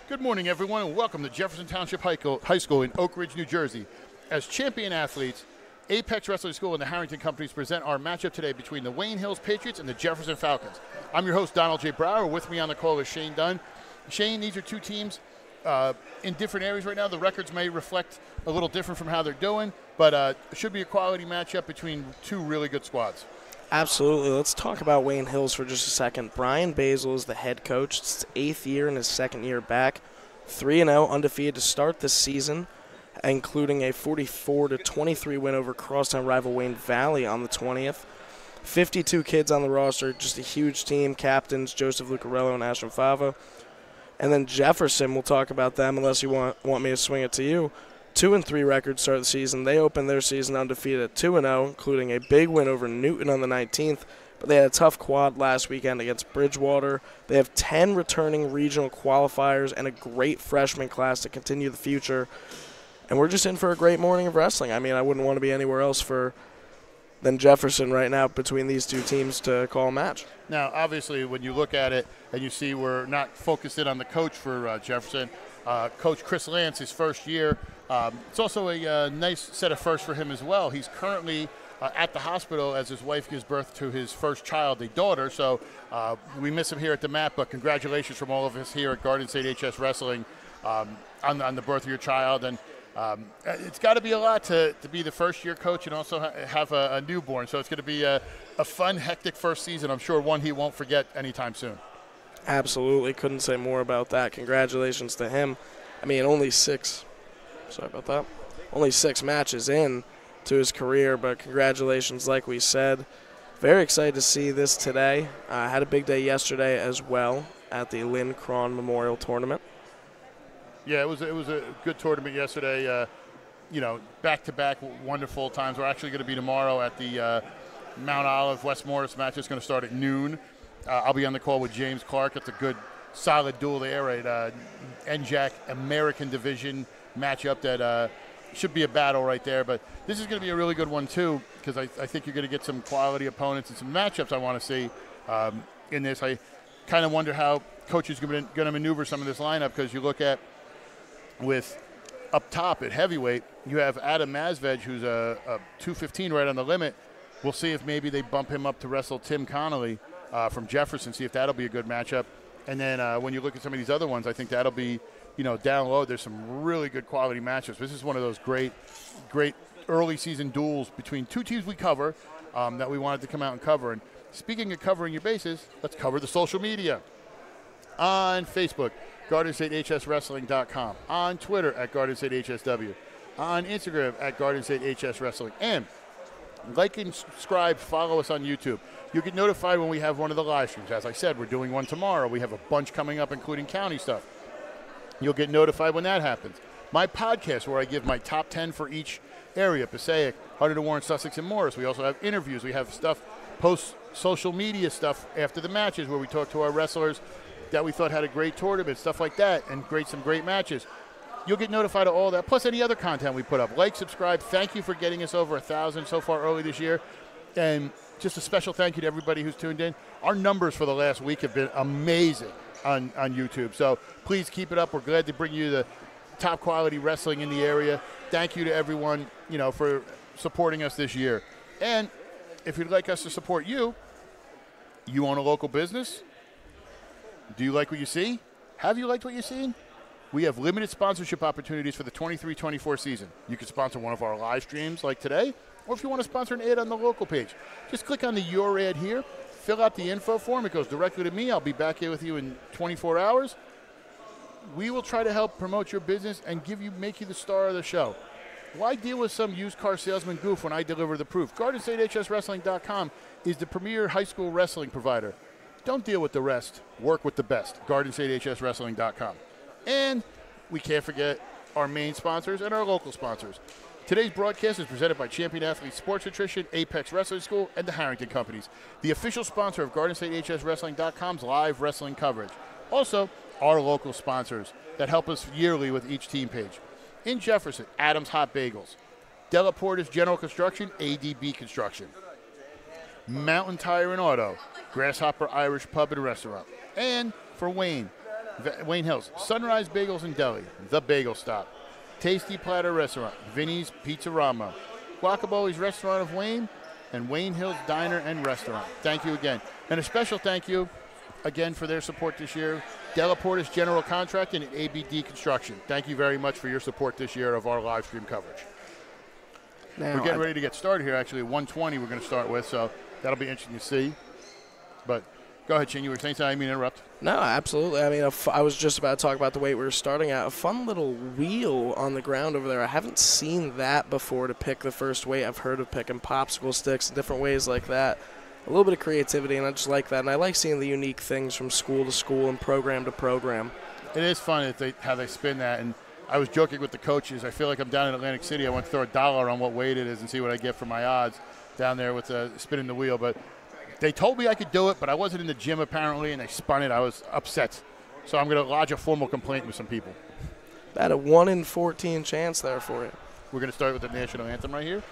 Good morning, everyone, and welcome to Jefferson Township High School in Oak Ridge, New Jersey. As champion athletes, Apex Wrestling School and the Harrington Companies present our matchup today between the Wayne Hills Patriots and the Jefferson Falcons. I'm your host, Donald J. Brower. With me on the call is Shane Dunn. Shane, these are two teams in different areas right now. The records may reflect a little different from how they're doing, but it should be a quality matchup between two really good squads. Absolutely. Let's talk about Wayne Hills for just a second. Brian Basil is the head coach. It's his 8th year and his 2nd year back. 3-0, undefeated to start this season, including a 44-23 win over crosstown rival Wayne Valley on the 20th. 52 kids on the roster, just a huge team. Captains Joseph Lucarello and Ashton Fava. And then Jefferson, we'll talk about them unless you want me to swing it to you. 2-3 record start of the season. They opened their season undefeated at 2-0, including a big win over Newton on the 19th. But they had a tough quad last weekend against Bridgewater. They have 10 returning regional qualifiers and a great freshman class to continue the future. And we're just in for a great morning of wrestling. I mean, I wouldn't want to be anywhere else than Jefferson right now between these two teams to call a match. Now, obviously, when you look at it and you see we're not focused in on the coach for Jefferson, Coach Chris Lance, his first year. It's also a nice set of firsts for him as well. He's currently at the hospital as his wife gives birth to his first child, a daughter. So we miss him here at the mat, but congratulations from all of us here at Garden State HS Wrestling on the birth of your child. And it's got to be a lot to be the first-year coach and also have a newborn. So it's going to be a fun, hectic first season. I'm sure one he won't forget anytime soon. Absolutely. Couldn't say more about that. Congratulations to him. I mean, only 6 matches in to his career, but congratulations, like we said. Very excited to see this today. Had a big day yesterday as well at the Lynn Cron Memorial Tournament. Yeah, it was a good tournament yesterday. Back-to-back wonderful times. We're actually going to be tomorrow at the Mount Olive West Morris match. It's going to start at noon. I'll be on the call with James Clark. It's a good, solid duel there, right? NJAC American Division matchup that should be a battle right there. But this is going to be a really good one, too, because I think you're going to get some quality opponents and some matchups I want to see in this. I kind of wonder how coaches are going to maneuver some of this lineup, because you look at with up top at heavyweight, you have Adam Masvej, who's a 215 right on the limit. We'll see if maybe they bump him up to wrestle Tim Connolly from Jefferson, see if that'll be a good matchup. And then when you look at some of these other ones, I think that'll be, down low. There's some really good quality matchups. This is one of those great early season duels between two teams we cover that we wanted to come out and cover. And speaking of covering your bases, let's cover the social media. On Facebook, GardenStateHSWrestling.com. On Twitter at GardenStateHSW. On Instagram at GardenStateHSWrestling. And like and subscribe, follow us on YouTube. You'll get notified when we have one of the live streams. As I said, we're doing one tomorrow. We have a bunch coming up, including county stuff. You'll get notified when that happens. My podcast, where I give my top 10 for each area, Passaic, Hunterdon, Warren, Sussex, and Morris. We also have interviews. We have stuff, post-social media stuff after the matches, where we talk to our wrestlers that we thought had a great tournament, stuff like that, and some great matches. You'll get notified of all that, plus any other content we put up. Like, subscribe. Thank you for getting us over 1,000 so far early this year. And just a special thank you to everybody who's tuned in. Our numbers for the last week have been amazing on YouTube. So please keep it up. We're glad to bring you the top quality wrestling in the area. Thank you to everyone, for supporting us this year. And if you'd like us to support you, you own a local business? Do you like what you see? Have you liked what you've seen? We have limited sponsorship opportunities for the 23-24 season. You can sponsor one of our live streams like today, or if you want to sponsor an ad on the local page, just click on the Your Ad here, fill out the info form. It goes directly to me. I'll be back here with you in 24 hours. We will try to help promote your business and make you the star of the show. Why deal with some used car salesman goof when I deliver the proof? GardenStateHSWrestling.com is the premier high school wrestling provider. Don't deal with the rest. Work with the best. GardenStateHSWrestling.com. And we can't forget our main sponsors and our local sponsors. Today's broadcast is presented by Champion Athlete Sports Nutrition, Apex Wrestling School, and the Harrington Companies, the official sponsor of GardenStateHSWrestling.com's live wrestling coverage. Also, our local sponsors that help us yearly with each team page. In Jefferson, Adams Hot Bagels. Delaporte's General Construction, ADB Construction. Mountain Tire and Auto, Grasshopper Irish Pub and Restaurant. And for Wayne, Wayne Hills, Sunrise Bagels and Deli, The Bagel Stop, Tasty Platter Restaurant, Vinny's Pizzarama, Guacamole's Restaurant of Wayne, and Wayne Hills Diner and Restaurant. Thank you again. And a special thank you again for their support this year. Delaporta's General Contracting and ABD Construction. Thank you very much for your support this year of our live stream coverage. Now, we're getting ready to get started here. Actually, 120 we're going to start with, so that'll be interesting to see. But go ahead, Chin. You were saying something? I didn't mean to interrupt. No, absolutely. I mean, I was just about to talk about the weight we were starting at. A fun little wheel on the ground over there. I haven't seen that before to pick the first weight. I've heard of picking popsicle sticks and different ways like that. A little bit of creativity, and I just like that. And I like seeing the unique things from school to school and program to program. It is fun how they spin that. And I was joking with the coaches. I feel like I'm down in Atlantic City. I want to throw $1 on what weight it is and see what I get for my odds down there with spinning the wheel. But they told me I could do it, but I wasn't in the gym apparently, and they spun it. I was upset. So I'm going to lodge a formal complaint with some people. That a 1 in 14 chance there for you. We're going to start with the national anthem right here.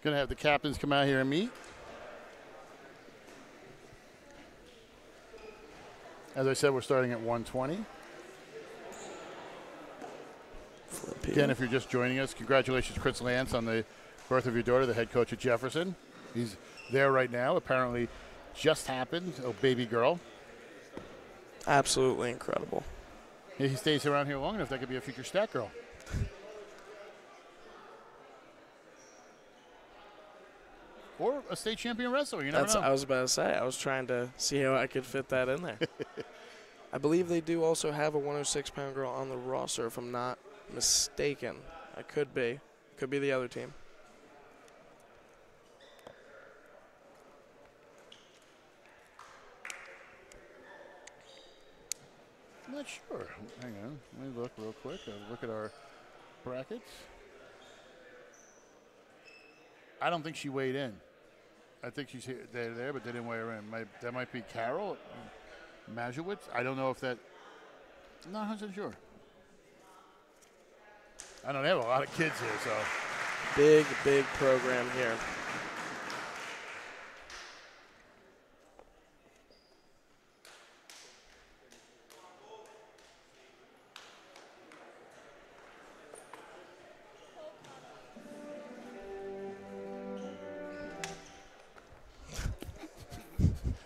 Going to have the captains come out here and meet. As I said, we're starting at 120. Again, if you're just joining us, congratulations, Chris Lance, on the birth of your daughter, the head coach at Jefferson. He's there right now. Apparently just happened. Oh, baby girl. Absolutely incredible. If he stays around here long enough, that could be a future stat girl. Or a state champion wrestler. You never know. I was about to say. I was trying to see how I could fit that in there. I believe they do also have a 106-pound girl on the roster, if I'm not mistaken. I could be. Could be the other team. I'm not sure. Hang on. Let me look real quick. Look at our brackets. I don't think she weighed in. I think she's here, there, but they didn't weigh her in. That might be Carol Mazurowitz. I don't know if that. I'm not 100% sure. I know they have a lot of kids here, so. Big program here.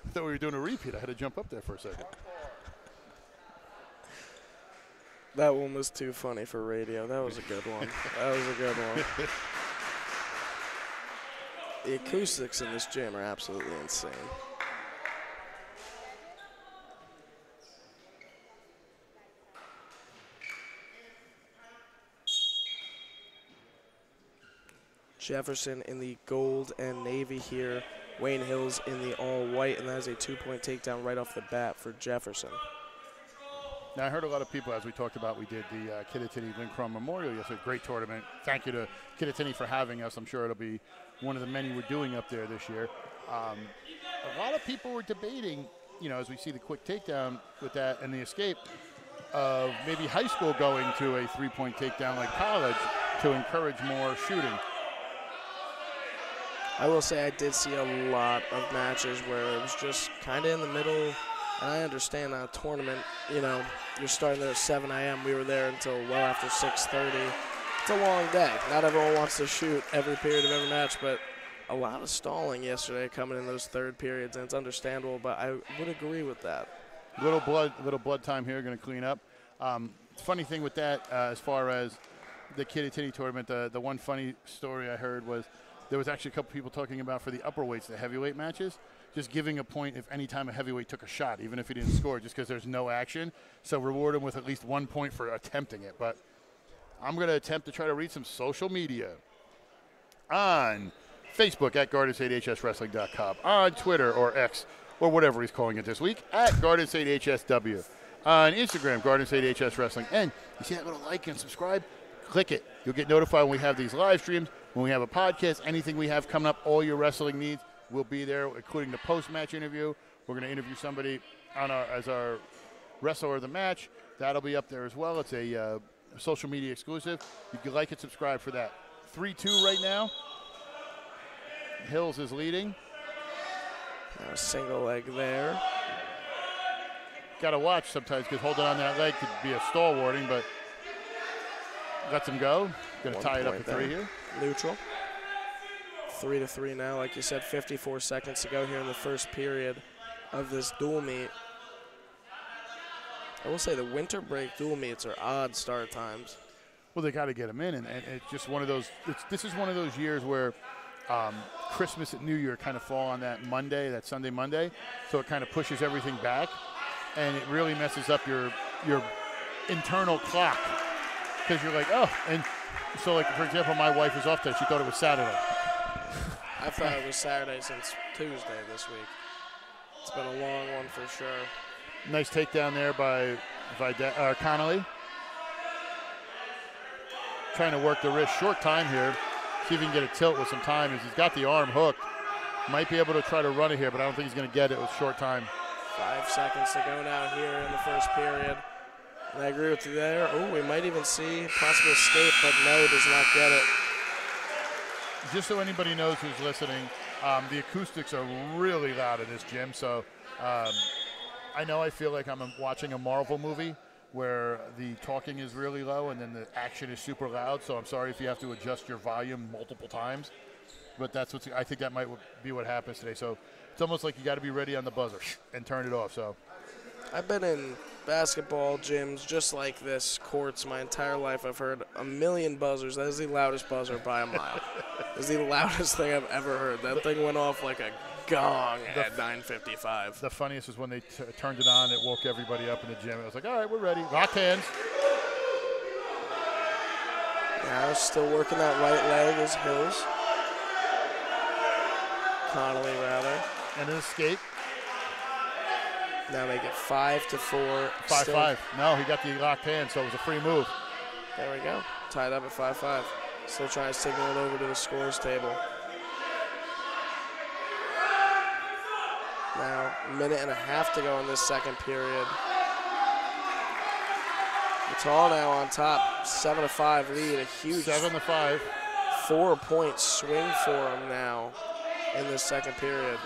I thought we were doing a repeat. I had to jump up there for a second. That one was too funny for radio. That was a good one. That was a good one. The acoustics in this gym are absolutely insane. Jefferson in the gold and navy here. Wayne Hills in the all-white, and that is a 2-point takedown right off the bat for Jefferson. Now, I heard a lot of people, as we talked about, we did the Kittatinny Lincrom Memorial yesterday. Great tournament. Thank you to Kittatinny for having us. I'm sure it'll be one of the many we're doing up there this year. A lot of people were debating, as we see the quick takedown with that and the escape, of maybe high school going to a three-point takedown like college to encourage more shooting. I will say I did see a lot of matches where it was just kind of in the middle. And I understand a tournament, you're starting there at 7 a.m. We were there until well after 6:30. It's a long day. Not everyone wants to shoot every period of every match, but a lot of stalling yesterday coming in those third periods, and it's understandable, but I would agree with that. Little blood time here, going to clean up. Funny thing with that, as far as the Kittatinny tournament, the one funny story I heard was there was actually a couple people talking about for the upper weights, the heavyweight matches, just giving a point if any time a heavyweight took a shot, even if he didn't score, just because there's no action. So reward him with at least 1 point for attempting it. But I'm going to attempt to try to read some social media. On Facebook at GardenStateHSWrestling.com, on Twitter or X or whatever he's calling it this week, at GardenStateHSW, on Instagram, Garden State HS Wrestling. And you see that little like and subscribe? Click it. You'll get notified when we have these live streams, when we have a podcast, anything we have coming up, all your wrestling needs will be there, including the post-match interview. We're going to interview somebody as our wrestler of the match. That'll be up there as well. It's a social media exclusive. You can like and subscribe for that. 3-2 right now. Hills is leading. A single leg there. Got to watch sometimes because holding on that leg could be a stalwarting, but lets him go. Going to tie it up to 3 here. Neutral. 3-3 now. Like you said, 54 seconds to go here in the first period of this dual meet. I will say the winter break dual meets are odd start times. Well, they got to get them in, and it's just one of those. This is one of those years where Christmas and New Year kind of fall on that Monday, that Sunday Monday, so it kind of pushes everything back, and it really messes up your internal clock because you're like, oh, and so like for example, my wife was off today. She thought it was Saturday. I thought it was Saturday since Tuesday this week. It's been a long one for sure. Nice takedown there by Connolly. Trying to work the wrist. Short time here. See if he can get a tilt with some time. He's got the arm hooked. Might be able to try to run it here, but I don't think he's going to get it with short time. 5 seconds to go now here in the first period. And I agree with you there. Oh, we might even see possible escape, but no, does not get it. Just so anybody knows who's listening, the acoustics are really loud in this gym. So I know I feel like I'm watching a Marvel movie where the talking is really low and then the action is super loud. So I'm sorry if you have to adjust your volume multiple times. But I think that might be what happens today. So it's almost like you got to be ready on the buzzer and turn it off. So I've been in basketball gyms just like this, courts, my entire life. I've heard a million buzzers. That is the loudest buzzer by a mile. It's the loudest thing I've ever heard. That thing went off like a gong at 9:55. The funniest is when they turned it on, it woke everybody up in the gym. It was like, all right, we're ready. Locked hands. Now still working that right leg is Hills. Connolly, rather. And an escape. Now make it 5-4. 5-5. No, he got the locked hand, so it was a free move. There we go. Tied up at 5-5. Still trying to signal it over to the scores table. Now, a minute and a half to go in this second period. Vital now on top. 7-5 lead. A huge 7-5. 4-point swing for him now in this second period.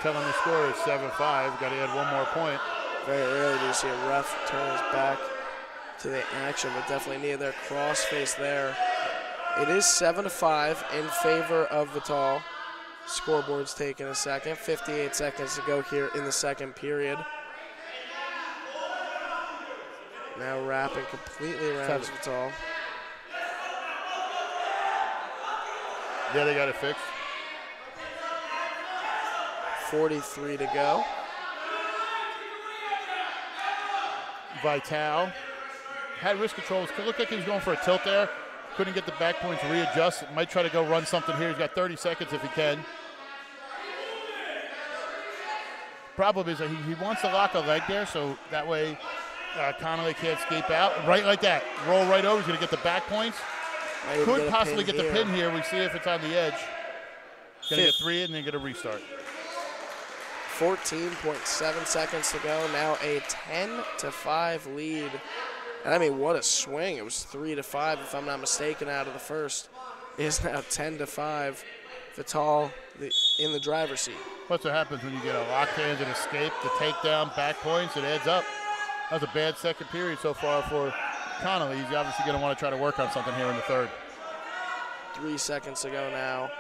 Telling the score is 7-5. Got to add one more point. Very rarely do you see a ref turn his back to the action, but definitely near their cross face there. It is 7-5 in favor of Vital. Scoreboard's taking a second. 58 seconds to go here in the second period. Now wrapping completely around Vital. Yeah, they got it fixed. 43 to go. Vital had wrist controls. Could look like he was going for a tilt there. Couldn't get the back points to readjust. Might try to go run something here. He's got 30 seconds if he can. problem is that he wants to lock a leg there, so that way Connolly can't escape out. Right like that. Roll right over. He's going to get the back points. Could possibly get the pin here. We see if it's on the edge. Going to get 3 and then get a restart. 14.7 seconds to go. Now a 10-5 lead. And I mean, what a swing. It was 3-5, if I'm not mistaken, out of the first. It is now 10-5. Vital in the driver's seat. What's what happens when you get a locked hands and escape, the takedown, back points, it adds up. That was a bad second period so far for Connolly. He's obviously going to want to try to work on something here in the third. 3 seconds to go now.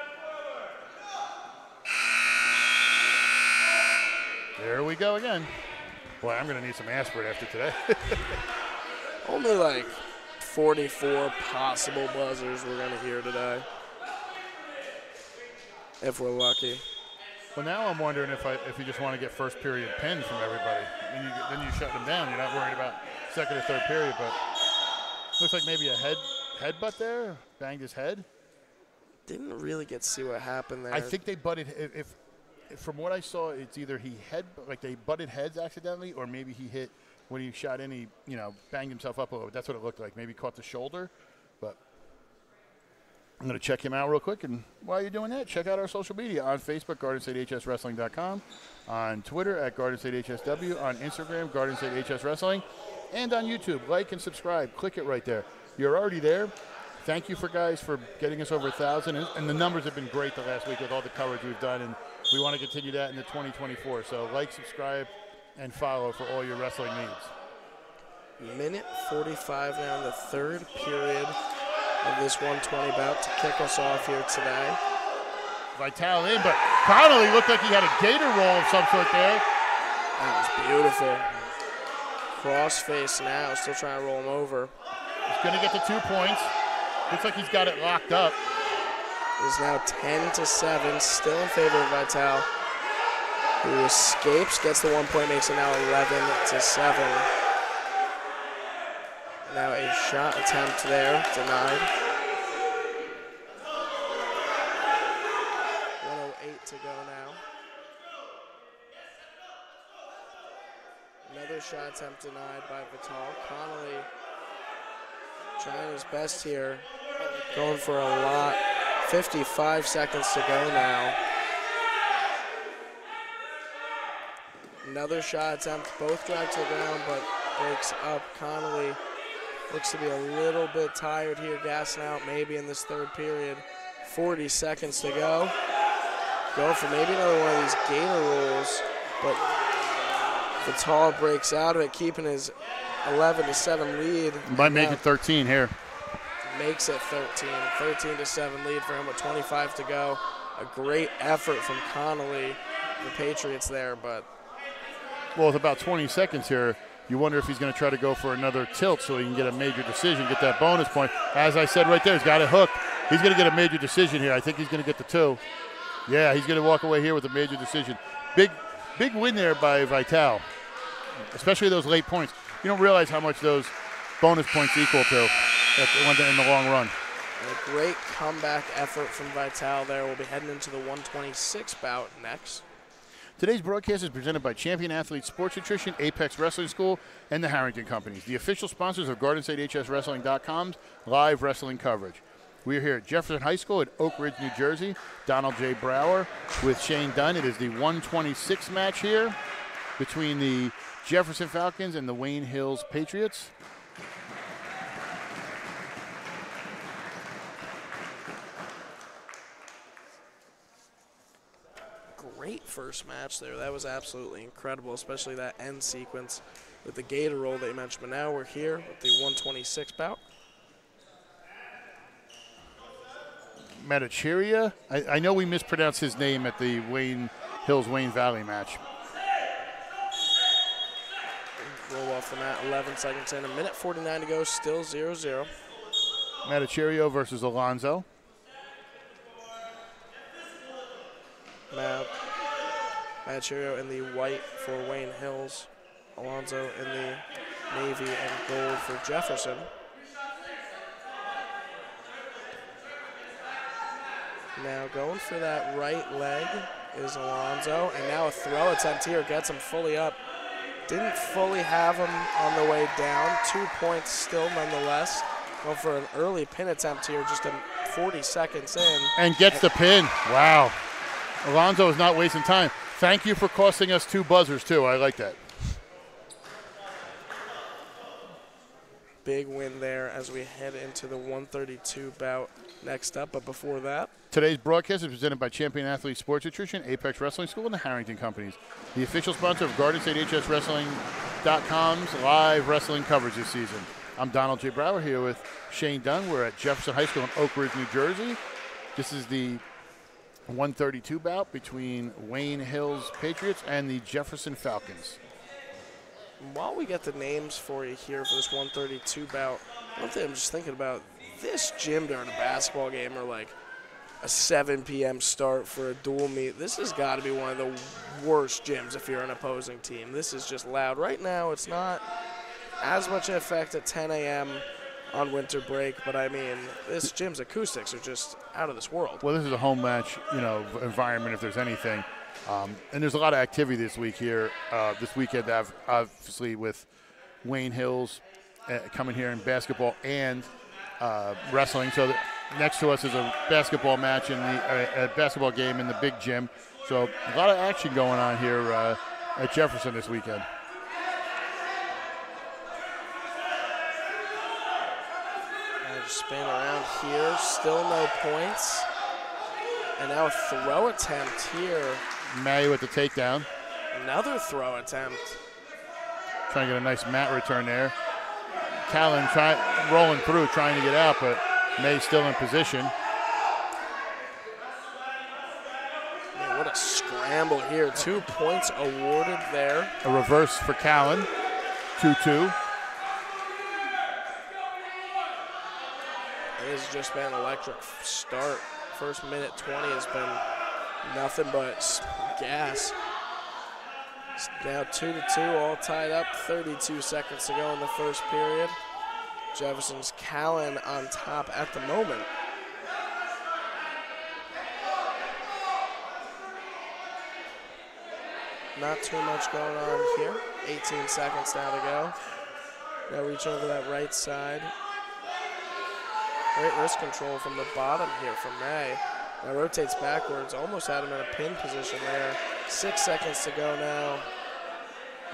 There we go again. Boy, I'm going to need some aspirin after today. Only like 44 possible buzzers we're going to hear today, if we're lucky. Well, now I'm wondering if you just want to get first period pins from everybody. Then you shut them down. You're not worried about second or third period. But looks like maybe a headbutt there. Banged his head. Didn't really get to see what happened there. I think they butted. If from what I saw, it's either they butted heads accidentally, or maybe he hit when he shot in. He banged himself up a little bit. That's what it looked like. Maybe caught the shoulder. But I'm going to check him out real quick. And while you're doing that, check out our social media on Facebook, GardenStateHSWrestling.com, on Twitter at GardenStateHSW, on Instagram, Garden State HS Wrestling, and on YouTube. Like and subscribe. Click it right there. You're already there. Thank you guys for getting us over 1,000. And the numbers have been great the last week with all the coverage we've done. And we want to continue that into 2024. So like, subscribe, and follow for all your wrestling needs. Minute 45 now in the third period of this 120 bout to kick us off here today. Vital in, but Connolly looked like he had a gator roll of some sort there. That was beautiful. Cross face now, still trying to roll him over. He's going to get the 2 points. Looks like he's got it locked up. It is now 10-7, still in favor of Vital, who escapes, gets the 1 point, makes it now 11-7. Now a shot attempt there, denied. 1:08 to go now. Another shot attempt denied by Vital. Connolly trying his best here, going for a lot. 55 seconds to go now. Another shot attempt, both drive to the ground, but breaks up. Connolly looks to be a little bit tired here, gassing out maybe in this third period. 40 seconds to go. Going for maybe another one of these gator rolls, but Vital breaks out of it, keeping his 11-7 lead. Might make it 13 here. Makes it 13-7 lead for him with 25 to go. A great effort from Connolly, the Patriots there, but. Well, with about 20 seconds here, you wonder if he's going to try to go for another tilt so he can get a major decision, get that bonus point. As I said right there, he's got it hooked. He's going to get a major decision here. I think he's going to get the 2. Yeah, he's going to walk away here with a major decision. Big win there by Vital, especially those late points. You don't realize how much those bonus points equal to in the long run. And a great comeback effort from Vital there. We'll be heading into the 126 bout next. Today's broadcast is presented by Champion Athletes Sports Nutrition, Apex Wrestling School, and the Harrington Companies, the official sponsors of GardenStateHSWrestling.com's live wrestling coverage. We are here at Jefferson High School in Oak Ridge, New Jersey. Donald J. Brower with Shane Dunn. It is the 126 match here between the Jefferson Falcons and the Wayne Hills Patriots. Great first match there. That was absolutely incredible, especially that end sequence with the gator roll that you mentioned. But now we're here with the 126 bout. Matachiria. I know we mispronounced his name at the Wayne Hills Wayne Valley match. Roll off the mat, 11 seconds in, a minute 49 to go, still 0-0. Matachirio versus Alonzo. Matachirio in the white for Wayne Hills. Alonzo in the navy and gold for Jefferson. Now going for that right leg is Alonzo. And now a throw attempt here gets him fully up. Didn't fully have him on the way down. 2 points still nonetheless. Going for an early pin attempt here, just 40 seconds in. And gets the pin. Wow. Alonzo is not wasting time. Thank you for costing us 2 buzzers, too. I like that. Big win there as we head into the 132 bout next up. But before that, today's broadcast is presented by Champion Athlete Sports Nutrition, Apex Wrestling School, and the Harrington Companies, the official sponsor of Garden State HSWrestling.com's live wrestling coverage this season. I'm Donald J. Brower here with Shane Dunn. We're at Jefferson High School in Oak Ridge, New Jersey. This is the 132 bout between Wayne Hills Patriots and the Jefferson Falcons. While we get the names for you here for this 132 bout, one thing I'm just thinking about, this gym during a basketball game or like a 7 p.m. start for a dual meet, this has got to be one of the worst gyms if you're an opposing team. This is just loud. Right now, it's not as much an effect at 10 a.m. on winter break, but I mean, this gym's acoustics are just out of this world. Well, this is a home match, environment if there's anything. And there's a lot of activity this week here, this weekend, obviously, with Wayne Hills coming here in basketball and wrestling. So next to us is a basketball match a basketball game in the big gym. So a lot of action going on here at Jefferson this weekend. Spin around here, still no points. And now a throw attempt here. May with the takedown. Another throw attempt. Trying to get a nice mat return there. Callan rolling through, trying to get out, but May still in position. Man, what a scramble here. 2 points awarded there. A reverse for Callan. 2-2. It has just been an electric start. First minute 20 has been nothing but gas. It's now 2-2, all tied up. 32 seconds to go in the first period. Jefferson's Callan on top at the moment. Not too much going on here. 18 seconds now to go. Now reach over that right side. Great wrist control from the bottom here from May. Now rotates backwards, almost had him in a pin position there. 6 seconds to go now.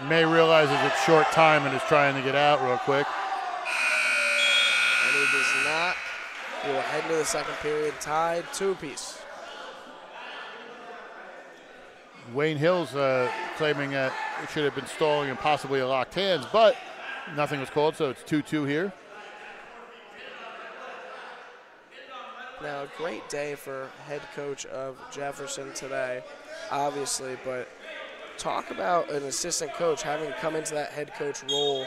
May realizes it's short time and is trying to get out real quick. And he does not. We will head into the second period tied 2-apiece. Wayne Hills claiming that it should have been stalling and possibly a locked hands, but nothing was called, so it's 2-2 here. Now, a great day for head coach of Jefferson today, obviously, but talk about an assistant coach having to come into that head coach role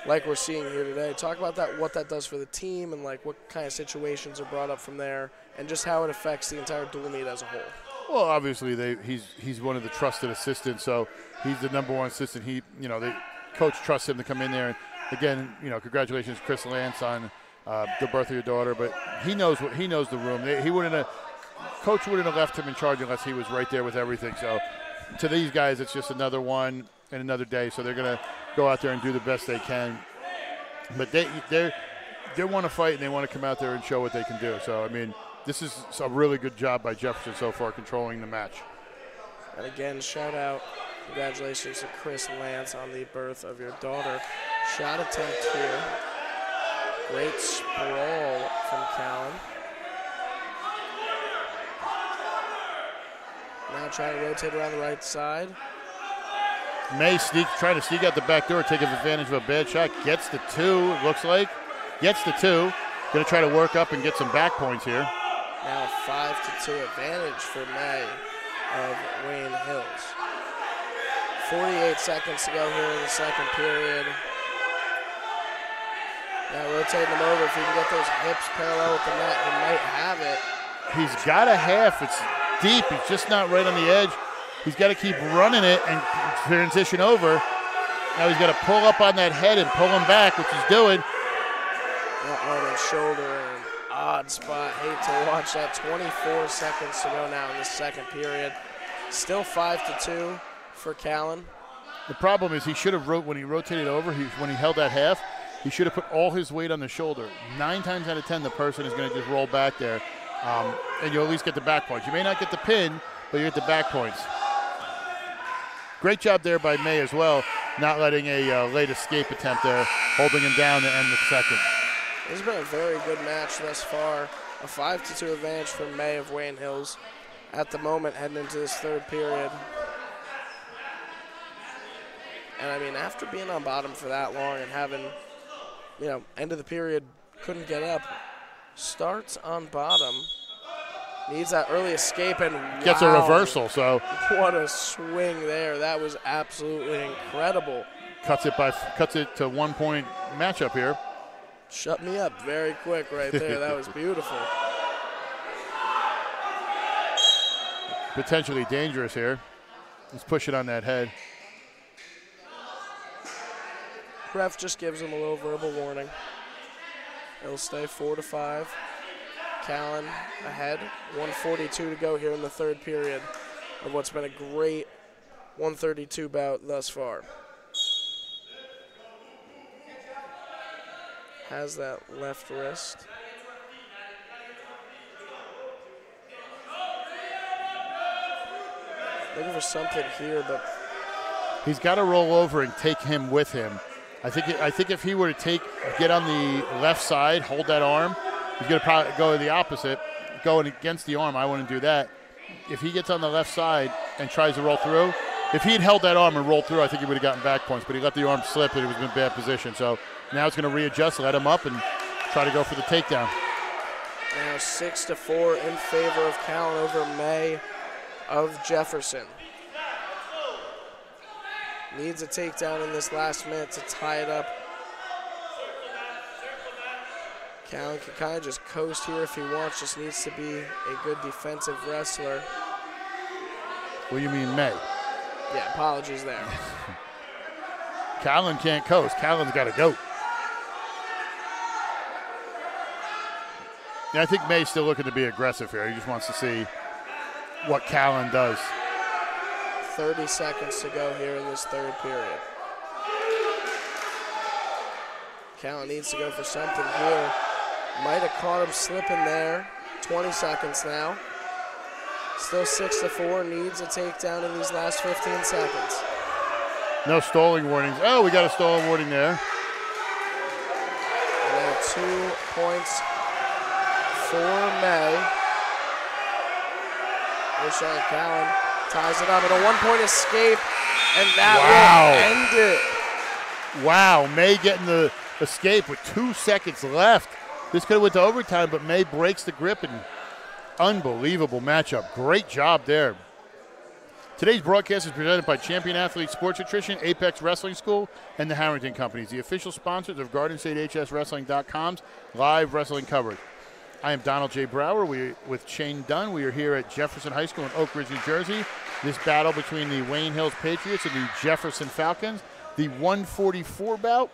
like we're seeing here today. Talk about that, what that does for the team and like what kind of situations are brought up from there and just how it affects the entire dual meet as a whole. Well, obviously he's one of the trusted assistants, so he's the number one assistant. The coach trusts him to come in there. And again, congratulations, Chris Lance, on the birth of your daughter, but he knows the room. Coach wouldn't have left him in charge unless he was right there with everything. So to these guys, it's just another one and another day. So they're going to go out there and do the best they can. But they want to fight and they want to come out there and show what they can do. So I mean, this is a really good job by Jefferson so far controlling the match. And again, shout out, congratulations to Chris Lance on the birth of your daughter. Shot attempt here. Great sprawl from Callan. Now trying to rotate around the right side. May trying to sneak out the back door, taking advantage of a bad shot. Gets the 2, it looks like. Gets the 2. Going to try to work up and get some back points here. Now a 5-2 advantage for May of Wayne Hills. 48 seconds to go here in the second period. Now rotating him over. If he can get those hips parallel with the net, he might have it. He's got a half. It's deep. He's just not right on the edge. He's got to keep running it and transition over. Now he's got to pull up on that head and pull him back, which he's doing. That arm and shoulder in an odd spot. Hate to watch that. 24 seconds to go now in the second period. Still 5-2 for Callan. The problem is he should have when he rotated over, when he held that half, he should have put all his weight on the shoulder. 9 times out of 10, the person is going to just roll back there, and you'll at least get the back points. You may not get the pin, but you get the back points. Great job there by May as well, not letting a late escape attempt there, holding him down to end the second. This has been a very good match thus far. A 5-2 advantage for May of Wayne Hills at the moment heading into this third period. And I mean, after being on bottom for that long and having, end of the period, couldn't get up, starts on bottom, needs that early escape, and gets a reversal. So what a swing there. That was absolutely incredible. Cuts it to 1 point matchup here. Shut me up very quick right there. That was beautiful. Potentially dangerous here. Let's push it on that head. Ref just gives him a little verbal warning. It'll stay 4-5. Callan ahead. 1:42 to go here in the third period of what's been a great 132 bout thus far. Has that left wrist. Looking for something here, but he's got to roll over and take him with him. I think if he were to get on the left side, hold that arm, he's going to probably go the opposite, going against the arm. I wouldn't do that. If he gets on the left side and tries to roll through, if he had held that arm and rolled through, I think he would have gotten back points, but he let the arm slip and he was in a bad position. So now it's going to readjust, let him up, and try to go for the takedown. Now 6-4 in favor of Callan over May of Jefferson. Needs a takedown in this last minute to tie it up. Callan can kind of just coast here if he wants, just needs to be a good defensive wrestler. What do you mean May? Yeah, apologies there. Callan can't coast. Callan's got to go. Yeah, I think May's still looking to be aggressive here. He just wants to see what Callan does. 30 seconds to go here in this third period. Callan needs to go for something here. Might have caught him slipping there. 20 seconds now. Still 6-4, needs a takedown in these last 15 seconds. No stalling warnings. Oh, we got a stalling warning there. And now 2 points for May. Rashad Callan ties it up at a 1-point escape, and that will end it. Wow, May getting the escape with 2 seconds left. This could have went to overtime, but May breaks the grip, and unbelievable matchup. Great job there. Today's broadcast is presented by Champion Athlete Sports Nutrition, Apex Wrestling School, and the Harrington Companies, the official sponsors of GardenStateHSWrestling.com's live wrestling coverage. I am Donald J. Brower. We're with Shane Dunn. We are here at Jefferson High School in Oak Ridge, New Jersey. This battle between the Wayne Hills Patriots and the Jefferson Falcons, the 144 bout.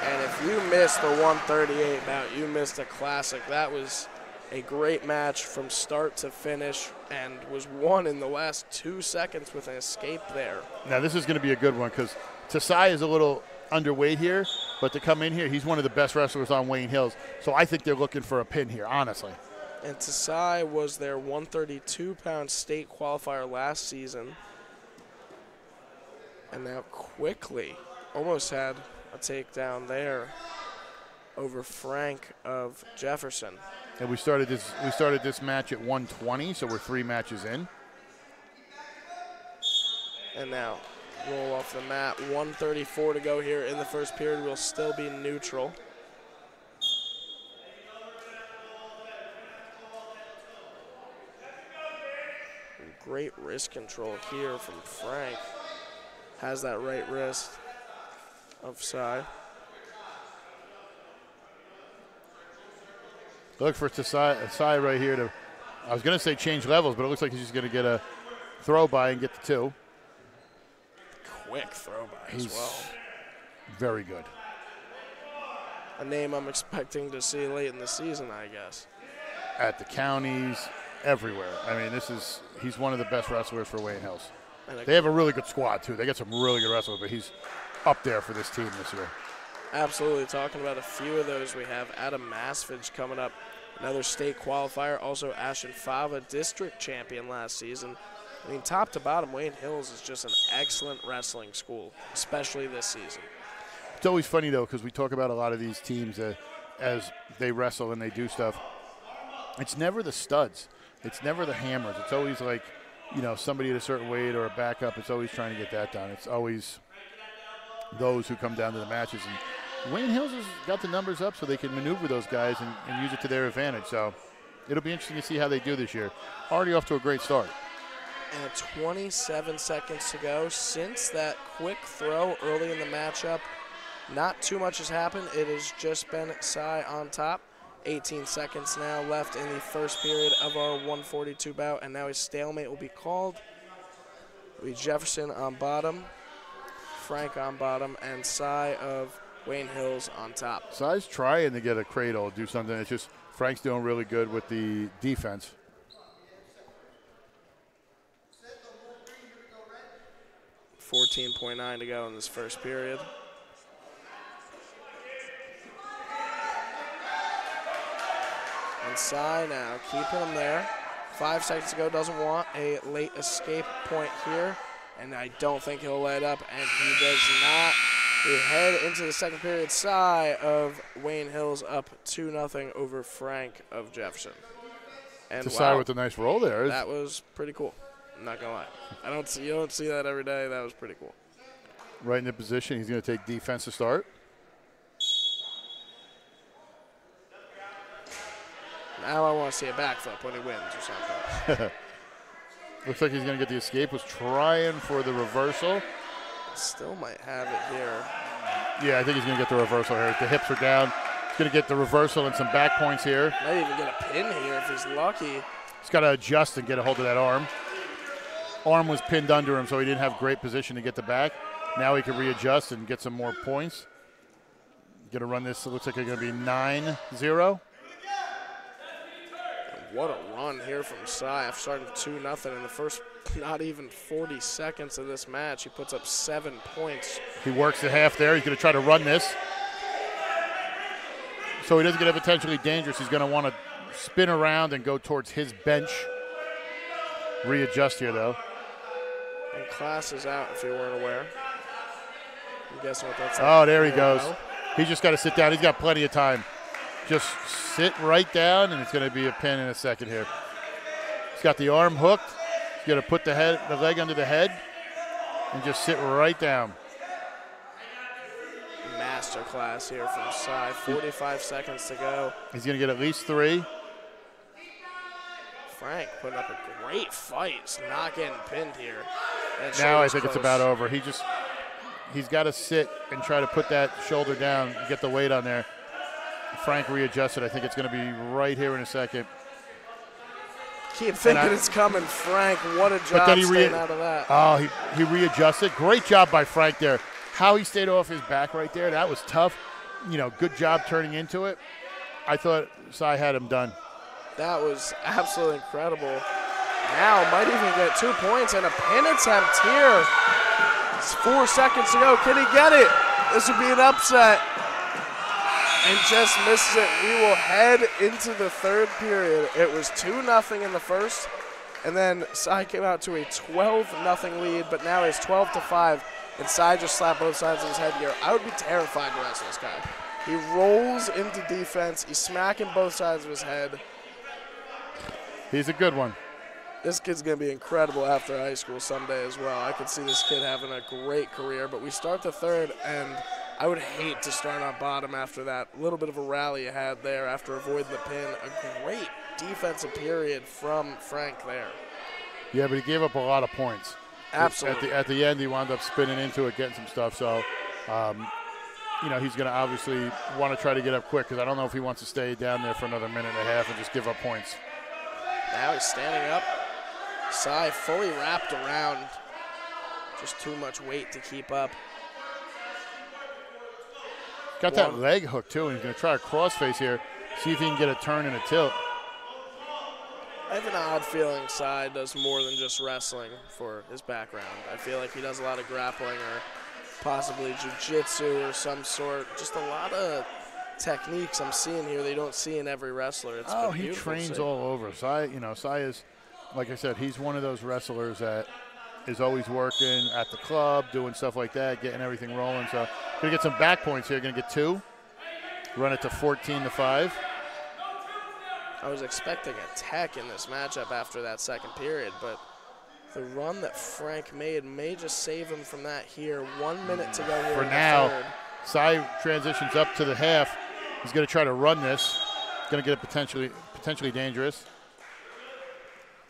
And if you missed the 138 bout, you missed a classic. That was a great match from start to finish and was won in the last 2 seconds with an escape there. Now this is going to be a good one because Tasai is a little underweight here, but to come in here, he's one of the best wrestlers on Wayne Hills. So I think they're looking for a pin here, honestly. And Tasai was their 132-pound state qualifier last season. And now quickly almost had a takedown there over Frank of Jefferson. And we started this match at 120, so we're 3 matches in. And now roll off the mat. 1:34 to go here in the first period. We'll still be neutral. Great wrist control here from Frank. Has that right wrist of Sai. Look for Sai right here to, I was going to say change levels, but it looks like he's just going to get a throw by and get the 2. Quick throw by as well. Very good. A name I'm expecting to see late in the season, I guess. At the counties, everywhere. I mean, he's one of the best wrestlers for Wayne Hills. They have a really good squad, too. They got some really good wrestlers, but he's up there for this team this year. Absolutely. Talking about a few of those, we have Adam Masfage coming up, another state qualifier. Also, Ashton Fava, district champion last season. I mean, top to bottom, Wayne Hills is just an excellent wrestling school, especially this season. It's always funny, though, because we talk about a lot of these teams as they wrestle and they do stuff. It's never the studs. It's never the hammers. It's always like, somebody at a certain weight or a backup. It's always trying to get that done. It's always those who come down to the matches. And Wayne Hills has got the numbers up so they can maneuver those guys and use it to their advantage. So it'll be interesting to see how they do this year. Already off to a great start. And 27 seconds to go. Since that quick throw early in the matchup, not too much has happened. It has just been Cy on top. 18 seconds now left in the first period of our 142 bout, and now a stalemate will be called. It'll be Jefferson on bottom, Frank on bottom, and Cy of Wayne Hills on top. Cy's trying to get a cradle, do something. It's just Frank's doing really good with the defense. 14.9 to go in this first period. And Cy now keeping him there. 5 seconds to go, doesn't want a late escape point here. And I don't think he'll let up, and he does not. We head into the second period. Cy of Wayne Hills up 2-0 over Frank of Jefferson. And Cy with a nice roll there. That was pretty cool. I'm not gonna lie. You don't see that every day. That was pretty cool. Right in the position. He's going to take defense to start. Now I want to see a backflip when he wins or something. Looks like he's going to get the escape. Was trying for the reversal. Still might have it here. Yeah, I think he's going to get the reversal here. The hips are down. He's going to get the reversal and some back points here. Might even get a pin here if he's lucky. He's got to adjust and get a hold of that arm. Arm was pinned under him, so he didn't have great position to get the back. Now he can readjust and get some more points. Going to run this. It looks like it's going to be 9-0. What a run here from Cy. After starting 2-0 in the first not even 40 seconds of this match. He puts up 7 points. He works the half there. He's going to try to run this. So he doesn't get potentially dangerous. He's going to want to spin around and go towards his bench. Readjust here, though. And class is out, if you weren't aware. I'm guessing what that's like. Oh, there he goes. He's just got to sit down. He's got plenty of time. Just sit right down, and it's going to be a pin in a second here. He's got the arm hooked. He's going to put the leg under the head and just sit right down. Master class here from Cy. 45 seconds to go. He's going to get at least 3. Frank putting up a great fight. He's not getting pinned here. Now I think it's about over. He's got to sit and try to put that shoulder down and get the weight on there. Frank readjusted. I think it's going to be right here in a second. Keep thinking it's coming, Frank. What a job staying out of that. Oh, he readjusted. Great job by Frank there. How he stayed off his back right there, that was tough. Good job turning into it. I thought Cy had him done. That was absolutely incredible. Now might even get 2 points and a pin attempt here. It's 4 seconds to go. Can he get it? This would be an upset. And just misses it. We will head into the third period. It was 2-0 in the first, and then Cy came out to a 12-0 lead, but now it's 12-5, and Cy just slapped both sides of his head here. I would be terrified to wrestle this guy. He rolls into defense. He's smacking both sides of his head. He's a good one. This kid's going to be incredible after high school someday as well. I could see this kid having a great career, but we start the third, and I would hate to start on bottom after that little bit of a rally you had there after avoiding the pin. A great defensive period from Frank there. Yeah, but he gave up a lot of points. Absolutely. At the end, he wound up spinning into it, getting some stuff. So, he's going to obviously want to try to get up quick because I don't know if he wants to stay down there for another minute and a half and just give up points. Now he's standing up. Cy fully wrapped around. Just too much weight to keep up. Got that leg hook, too, and he's going to try a crossface here, see if he can get a turn and a tilt. I have an odd feeling Sai does more than just wrestling for his background. I feel like he does a lot of grappling or possibly jiu-jitsu or some sort. Just a lot of techniques I'm seeing here that you don't see in every wrestler. It's been he beautiful trains to see. all over. Sai is, like I said, he's one of those wrestlers that is always working at the club, doing stuff like that, getting everything rolling. So gonna get some back points here. Gonna get 2. Run it to 14-5. I was expecting a tech in this matchup after that second period, but the run that Frank made may just save him from that here. 1 minute to go here For in now, the third. Sai transitions up to the half. He's going to try to run this. Going to get it potentially dangerous.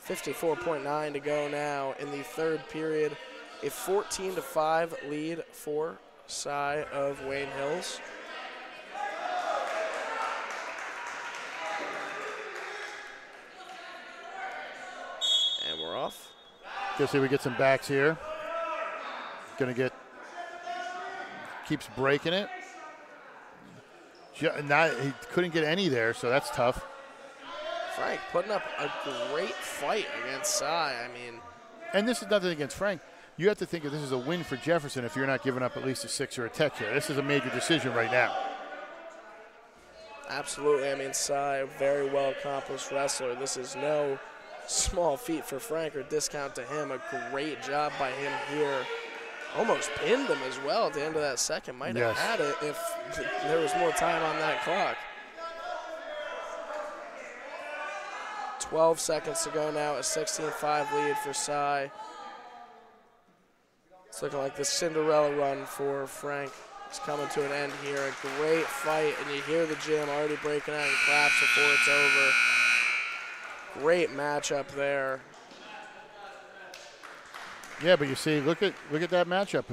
54.9 to go now in the third period. A 14-5 lead for Sai of Wayne Hills. And we're off. Just see we get some backs here. Keeps breaking it. He couldn't get any there, so that's tough. Frank putting up a great fight against Sai. I mean, and this is nothing against Frank. You have to think that this is a win for Jefferson if you're not giving up at least a 6 or a tech here. This is a major decision right now. Absolutely. I mean, Sai, a very well-accomplished wrestler. This is no small feat for Frank or discount to him. A great job by him here. Almost pinned him as well at the end of that second. Might have had it if there was more time on that clock. 12 seconds to go now, a 16-5 lead for Sai. It's looking like the Cinderella run for Frank is coming to an end here. A great fight, and you hear the gym already breaking out and claps before it's over. Great matchup there. Yeah, but you see, look at that matchup.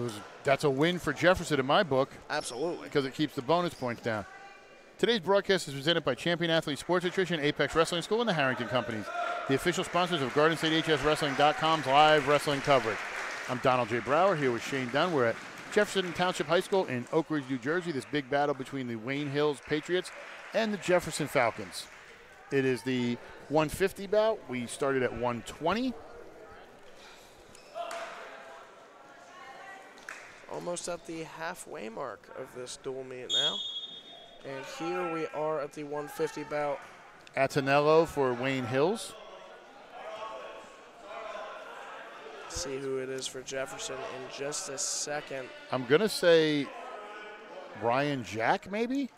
That's a win for Jefferson in my book. Absolutely. Because it keeps the bonus points down. Today's broadcast is presented by Champion Athlete Sports Nutrition, Apex Wrestling School, and the Harrington Companies, the official sponsors of GardenStateHSWrestling.com's live wrestling coverage. I'm Donald J. Brower here with Shane Dunn. We're at Jefferson Township High School in Oak Ridge, New Jersey. This big battle between the Wayne Hills Patriots and the Jefferson Falcons. It is the 150 bout. We started at 120. Almost at the halfway mark of this dual meet now. And here we are at the 150 bout. Atanello for Wayne Hills. See who it is for Jefferson in just a second. I'm going to say Ryan Jack, maybe?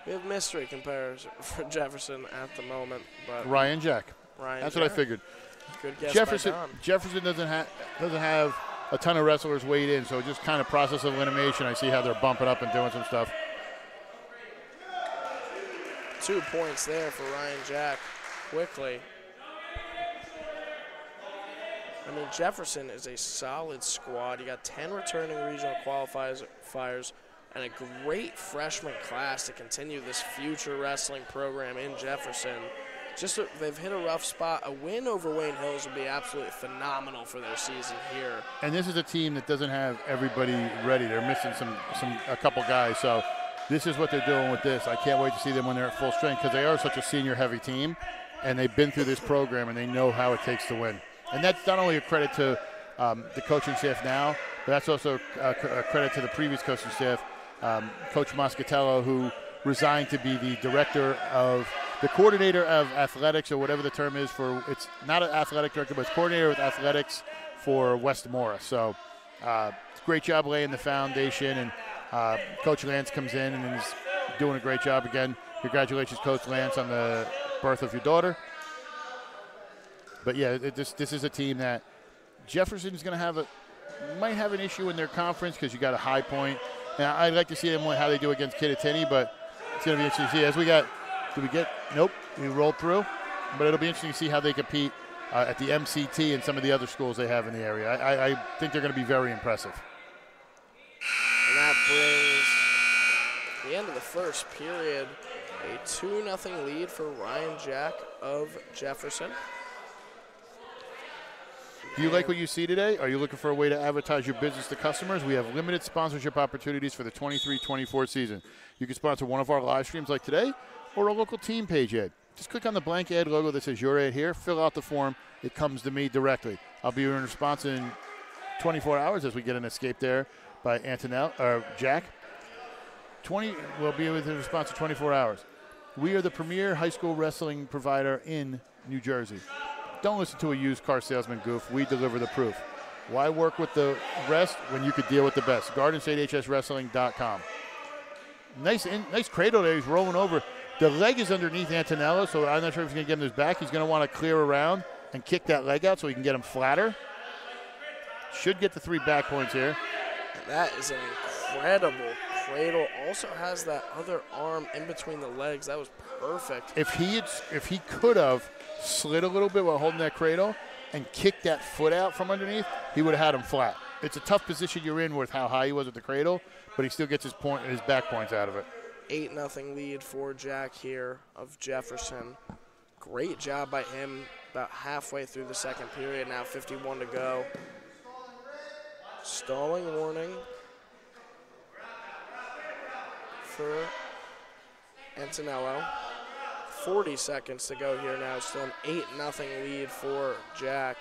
We have mystery comparison for Jefferson at the moment. But Ryan Jack. That's what I figured. Good guess Jefferson, by Don. Jefferson doesn't have a ton of wrestlers weighed in, so just kind of process of elimination. I see how they're bumping up and doing some stuff. 2 points there for Ryan Jack quickly. I mean, Jefferson is a solid squad. You got 10 returning regional qualifiers and a great freshman class to continue this future wrestling program in Jefferson. Just they've hit a rough spot. A win over Wayne Hills would be absolutely phenomenal for their season here. And this is a team that doesn't have everybody ready. They're missing a couple guys. So this is what they're doing with this. I can't wait to see them when they're at full strength because they are such a senior-heavy team, and they've been through this program and they know how it takes to win. And that's not only a credit to the coaching staff now, but that's also a credit to the previous coaching staff, Coach Moscatello, who resigned to be the the coordinator of athletics, or whatever the term is for, it's not an athletic director, but it's coordinator with athletics for West Morris. So great job laying the foundation, and Coach Lance comes in and is doing a great job again. Congratulations, Coach Lance, on the birth of your daughter. But yeah, this is a team that Jefferson's going to might have an issue in their conference because you got a High Point. Now, I'd like to see them how they do against Kittatinny, but it's going to be interesting to see. Nope, we rolled through. But it'll be interesting to see how they compete at the MCT and some of the other schools they have in the area. I think they're going to be very impressive. And that brings the end of the first period, a 2-0 lead for Ryan Jack of Jefferson. Do you like what you see today? Are you looking for a way to advertise your business to customers? We have limited sponsorship opportunities for the 23-24 season. You can sponsor one of our live streams like today, or a local team page ad. Just click on the blank ad logo that says your ad here, fill out the form. It comes to me directly. I'll be in response in 24 hours as we get an escape there by Jack. We'll be with a response in 24 hours. We are the premier high school wrestling provider in New Jersey. Don't listen to a used car salesman goof. We deliver the proof. Why work with the rest when you could deal with the best? GardenStateHSWrestling.com. Nice cradle there. He's rolling over. The leg is underneath Antonello, so I'm not sure if he's going to get him his back. He's going to want to clear around and kick that leg out so he can get him flatter. Should get the 3 back points here. That is an incredible cradle. Also has that other arm in between the legs. That was perfect. If he could have slid a little bit while holding that cradle and kicked that foot out from underneath, he would have had him flat. It's a tough position you're in with how high he was at the cradle, but he still gets his back points out of it. 8-0 lead for Jack here of Jefferson. Great job by him about halfway through the second period. Now 51 to go. Stalling warning for Antonello. 40 seconds to go here now. Still an 8-0 lead for Jack.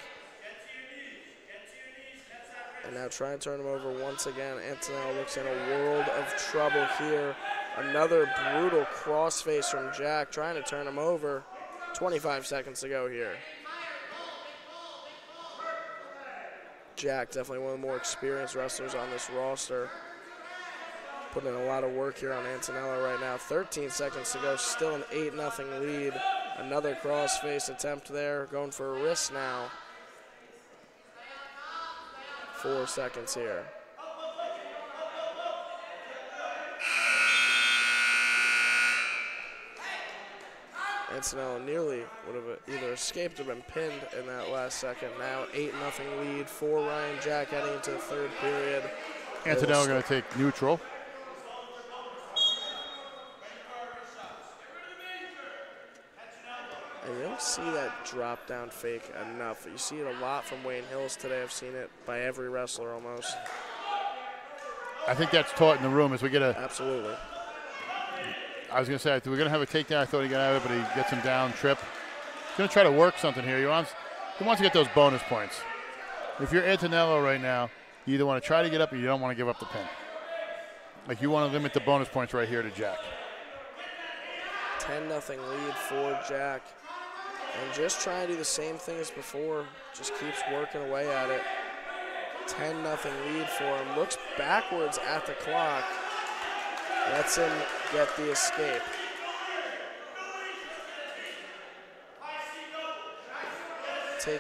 And now try and turn him over once again. Antonello looks in a world of trouble here. Another brutal crossface from Jack, trying to turn him over. 25 seconds to go here. Jack, definitely one of the more experienced wrestlers on this roster. Putting in a lot of work here on Antonello right now. 13 seconds to go, still an 8-0 lead. Another crossface attempt there, going for a wrist now. 4 seconds here. Antonello nearly would have either escaped or been pinned in that last second. Now 8-0 lead for Ryan Jack heading into the third period. Antonello going to take neutral. And you don't see that drop down fake enough. You see it a lot from Wayne Hills today. I've seen it by every wrestler almost. I think that's taught in the room as we get a. Absolutely. I was going to say, we're going to have a takedown. I thought he got out of it, but he gets him down, trip. He's going to try to work something here. He wants to get those bonus points. If you're Antonello right now, you either want to try to get up or you don't want to give up the pin. Like, you want to limit the bonus points right here to Jack. 10-0 lead for Jack. And just trying to do the same thing as before. Just keeps working away at it. 10-0 lead for him. Looks backwards at the clock. Lets him get the escape.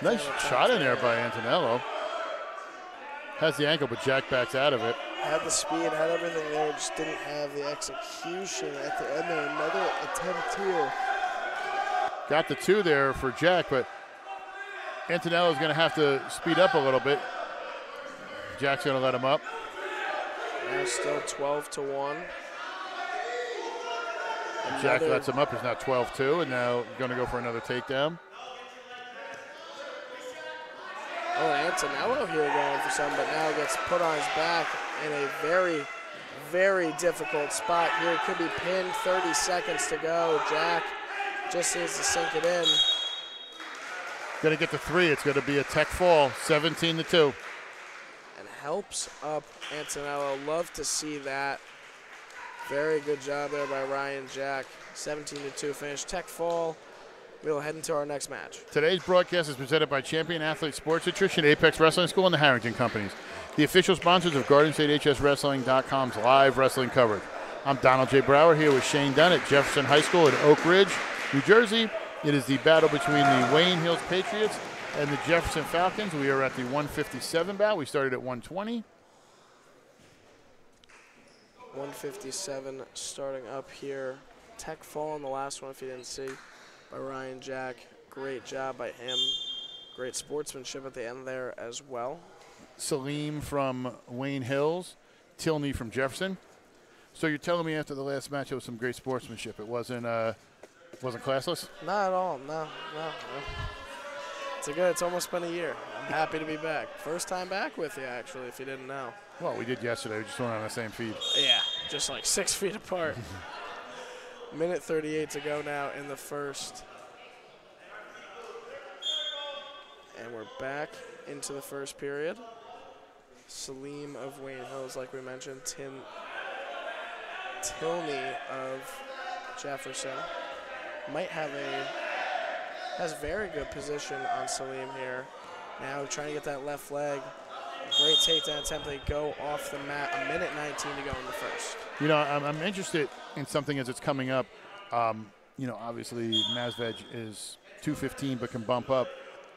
Nice shot in there by Antonello. Has the ankle, but Jack backs out of it. Had the speed, had everything there, just didn't have the execution at the end there. Another attempt here. Got the 2 there for Jack, but Antonello's going to have to speed up a little bit. Jack's going to let him up. Now still 12-1. Jack lets him up. He's now 12-2, and now going to go for another takedown. Oh, Antonello here going for some, but now gets put on his back in a very, very difficult spot here. Could be pinned. 30 seconds to go. Jack just needs to sink it in. Going to get the 3. It's going to be a tech fall, 17-2. And helps up Antonello. Love to see that. Very good job there by Ryan Jack. 17-2 finish. Tech fall. We'll head into our next match. Today's broadcast is presented by Champion Athlete Sports Nutrition, Apex Wrestling School, and the Harrington Companies, the official sponsors of GardenStateHSWrestling.com's live wrestling coverage. I'm Donald J. Brower here with Shane Dunn at Jefferson High School in Oak Ridge, New Jersey. It is the battle between the Wayne Hills Patriots and the Jefferson Falcons. We are at the 157 bout. We started at 120. 157 starting up here. Tech fall in the last one if you didn't see by Ryan Jack. Great job by him. Great sportsmanship at the end there as well. Salim from Wayne Hills, Tilney from Jefferson. So you're telling me after the last match it was some great sportsmanship. It wasn't classless? Not at all. No. It's almost been a year. I'm happy to be back. First time back with you, actually, if you didn't know. Well, we did yesterday. We just weren't on the same feed. Yeah, just like 6 feet apart. Minute 38 to go now in the first. And we're back into the first period. Salim of Wayne Hills, like we mentioned. Tilney of Jefferson has very good position on Salim here. Now trying to get that left leg. A great takedown attempt. They go off the mat. A minute 19 to go in the first. You know, I'm interested in something as it's coming up. You know, obviously Mazvej is 215 but can bump up.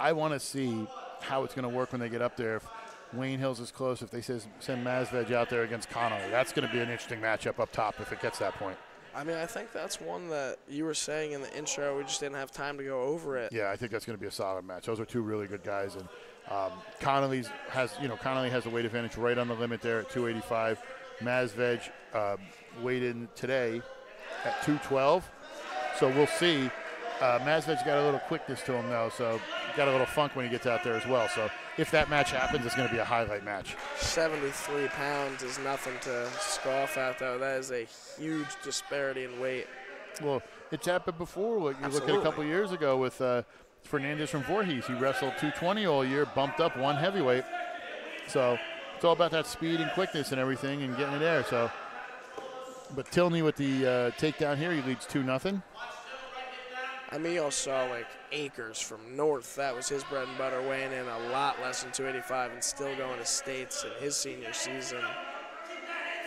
I want to see how it's going to work when they get up there. If Wayne Hills is close, if they send Mazvej out there against Connolly, that's going to be an interesting matchup up top if it gets that point. I mean, I think that's one that you were saying in the intro. We just didn't have time to go over it. Yeah, I think that's going to be a solid match. Those are two really good guys, and Connolly has the weight advantage right on the limit there at 285. Mazvej weighed in today at 212, so we'll see. Mazvej got a little quickness to him though, so got a little funk when he gets out there as well. So if that match happens, it's going to be a highlight match. 73 pounds is nothing to scoff at, though. That is a huge disparity in weight. Well, it's happened before. Like you look at a couple years ago with Fernandez from Voorhees. He wrestled 220 all year, bumped up one heavyweight. So it's all about that speed and quickness and everything and getting it there. So, but Tilney with the takedown here, he leads 2-0. Emil saw like Akers from North. That was his bread and butter, weighing in a lot less than 285 and still going to states in his senior season.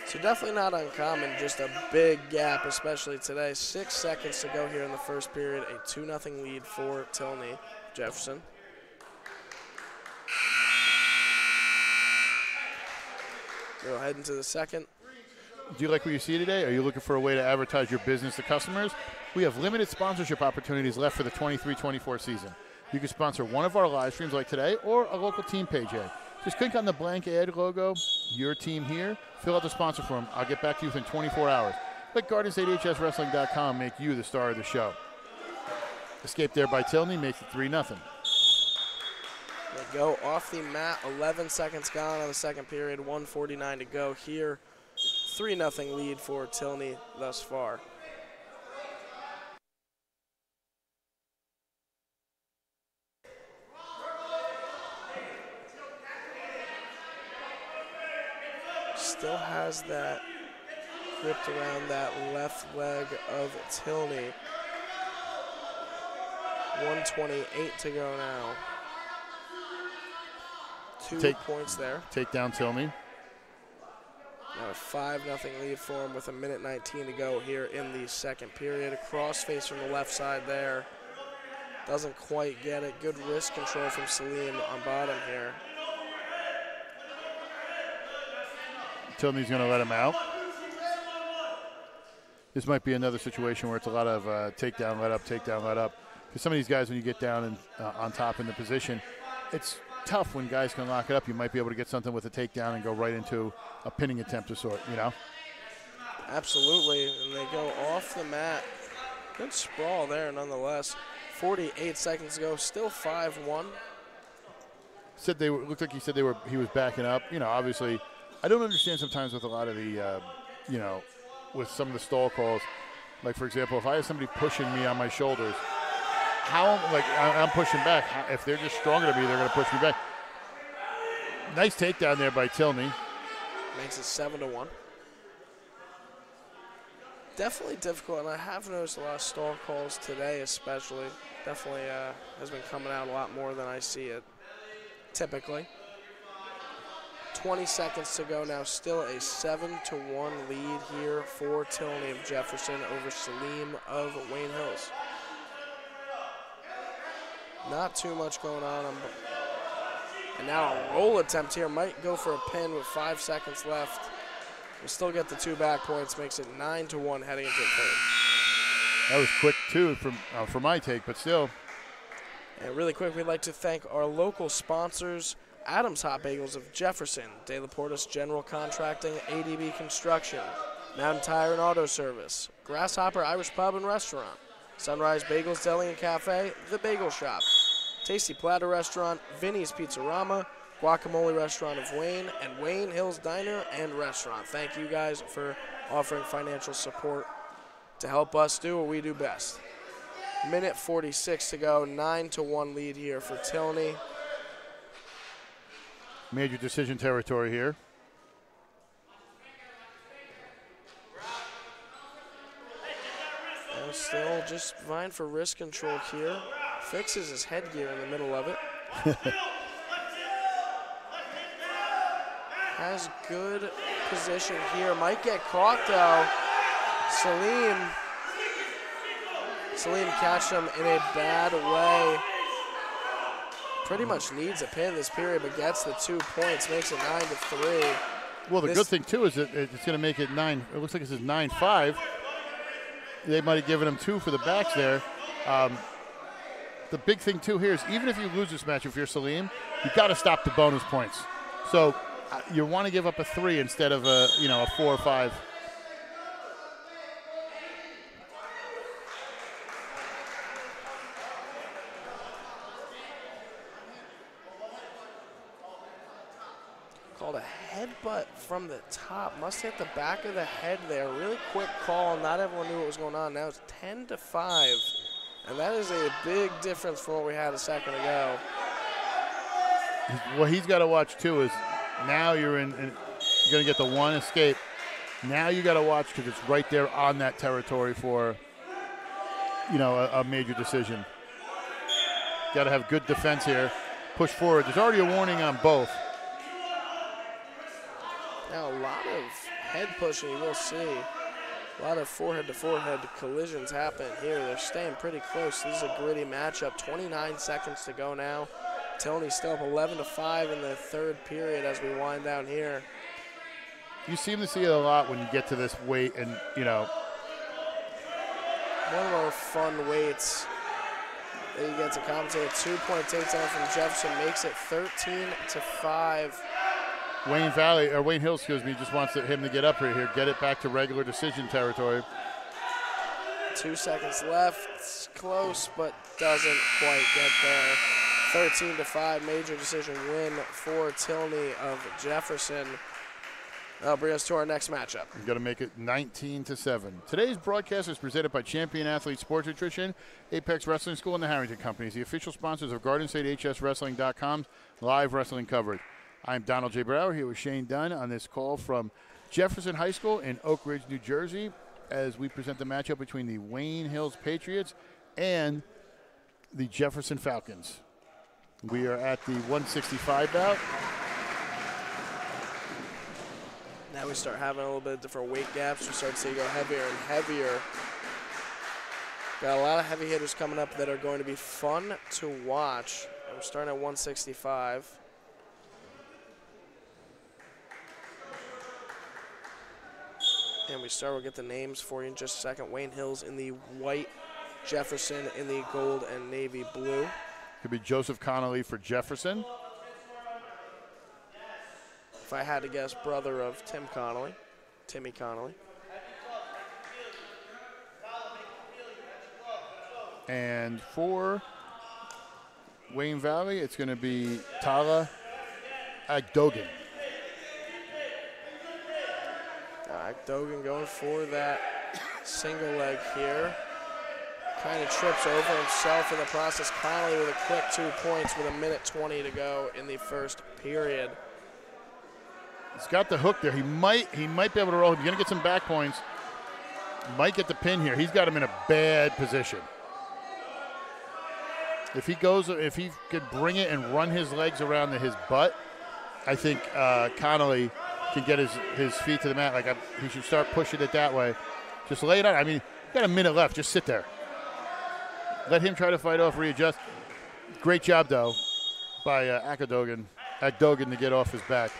So definitely not uncommon, just a big gap, especially today. 6 seconds to go here in the first period. A 2-0 lead for Tilney. Jefferson. We'll head into the second. Do you like what you see today? Are you looking for a way to advertise your business to customers? We have limited sponsorship opportunities left for the 23-24 season. You can sponsor one of our live streams like today or a local team page ad. Just click on the blank ad logo, your team here, fill out the sponsor form. I'll get back to you within 24 hours. Let GardenStateHSWrestling.com make you the star of the show. Escape there by Tilney makes it 3-0. They go off the mat, 11 seconds gone on the second period, 1:49 to go here. 3-0 lead for Tilney thus far. Still has that gripped around that left leg of Tilney. 1:28 to go now. 2 points there. Take down Tilney. Now a 5-0 lead for him with a minute 19 to go here in the second period. Crossface from the left side there. Doesn't quite get it. Good wrist control from Salim on bottom here. Tilney's going to let him out. This might be another situation where it's a lot of takedown, let up, takedown, let up. Because some of these guys, when you get down and on top in the position, it's tough when guys can lock it up. You might be able to get something with a takedown and go right into a pinning attempt of sort, you know? Absolutely, and they go off the mat. Good sprawl there nonetheless. 48 seconds to go, still 5-1. Said they were, looked like he was backing up. You know, obviously, I don't understand sometimes with a lot of the, you know, with some of the stall calls. Like, for example, if I have somebody pushing me on my shoulders, I'm pushing back. If they're just stronger than me, they're going to push me back. Nice takedown there by Tilney. Makes it 7-1. Definitely difficult, and I have noticed a lot of stall calls today especially. Definitely has been coming out a lot more than I see it typically. 20 seconds to go now. Still a 7-1 lead here for Tilney of Jefferson over Salim of Wayne Hills. Not too much going on. And now a roll attempt here. Might go for a pin with 5 seconds left. We'll still get the 2 back points. Makes it 9-1 heading into the third. That was quick, too, for my take, but still. And really quick, we'd like to thank our local sponsors, Adams Hot Bagels of Jefferson, De La Porta's General Contracting, ADB Construction, Mountain Tire and Auto Service, Grasshopper Irish Pub and Restaurant, Sunrise Bagels Deli and Cafe, The Bagel Shop, Tasty Platter Restaurant, Vinny's Pizzarama, Guacamole Restaurant of Wayne, and Wayne Hills Diner and Restaurant. Thank you guys for offering financial support to help us do what we do best. Minute 46 to go, 9-1 lead here for Tilney. Major decision territory here. And still just vying for wrist control here. Fixes his headgear in the middle of it. Has good position here. Might get caught though. Salim catch him in a bad way. Pretty much needs a pin this period, but gets the 2 points, makes it 9-3. Well, the good thing too is that it's going to make it 9. It looks like it says 9-5. They might have given him 2 for the backs there. The big thing too here is even if you lose this match, if you're Salim, you got to stop the bonus points. So you want to give up a 3 instead of a 4 or 5. Called a headbutt from the top. Must hit the back of the head there. Really quick call. Not everyone knew what was going on. Now it's 10-5. And that is a big difference from what we had a second ago. What he's got to watch too is now you're going to get the 1 escape. Now you got to watch because it's right there on that territory for, a major decision. Got to have good defense here. Push forward. There's already a warning on both. Now a lot of head pushing, you will see. A lot of forehead-to-forehead collisions happen here. They're staying pretty close. This is a gritty matchup. 29 seconds to go now. Tilney still up 11-5 in the third period as we wind down here. You seem to see it a lot when you get to this weight and, One of our fun weights that you get to commentate. 2-point takedown from Jefferson makes it 13-5. Wayne Hills, just wants him to get up here. Get it back to regular decision territory. 2 seconds left. It's close, but doesn't quite get there. 13-5, major decision win for Tilney of Jefferson. That'll bring us to our next matchup. We've got to make it 19-7. Today's broadcast is presented by Champion Athlete Sports Nutrition, Apex Wrestling School, and the Harrington Companies, the official sponsors of GardenStateHSWrestling.com's live wrestling coverage. I'm Donald J. Brower here with Shane Dunn on this call from Jefferson High School in Oak Ridge, New Jersey, as we present the matchup between the Wayne Hills Patriots and the Jefferson Falcons. We are at the 165 bout. Now we start having a little bit of different weight gaps. We start to see it go heavier and heavier. Got a lot of heavy hitters coming up that are going to be fun to watch. And we're starting at 165. And we'll get the names for you in just a second. Wayne Hills in the white, Jefferson in the gold and navy blue. Could be Joseph Connolly for Jefferson. If I had to guess, brother of Timmy Connolly. And for Wayne Valley, it's going to be Tala Agdogan. Dogan going for that single leg here. Kind of trips over himself in the process. Connolly with a quick 2 points with 1:20 to go in the first period. He's got the hook there. He might be able to roll. He's going to get some back points. Might get the pin here. He's got him in a bad position. If he could bring it and run his legs around to his butt, I think Connolly can get his feet to the mat. He should start pushing it that way. Just lay it on. I mean, you got a minute left. Just sit there. Let him try to fight off, readjust. Great job, though, by Agdogan to get off his back.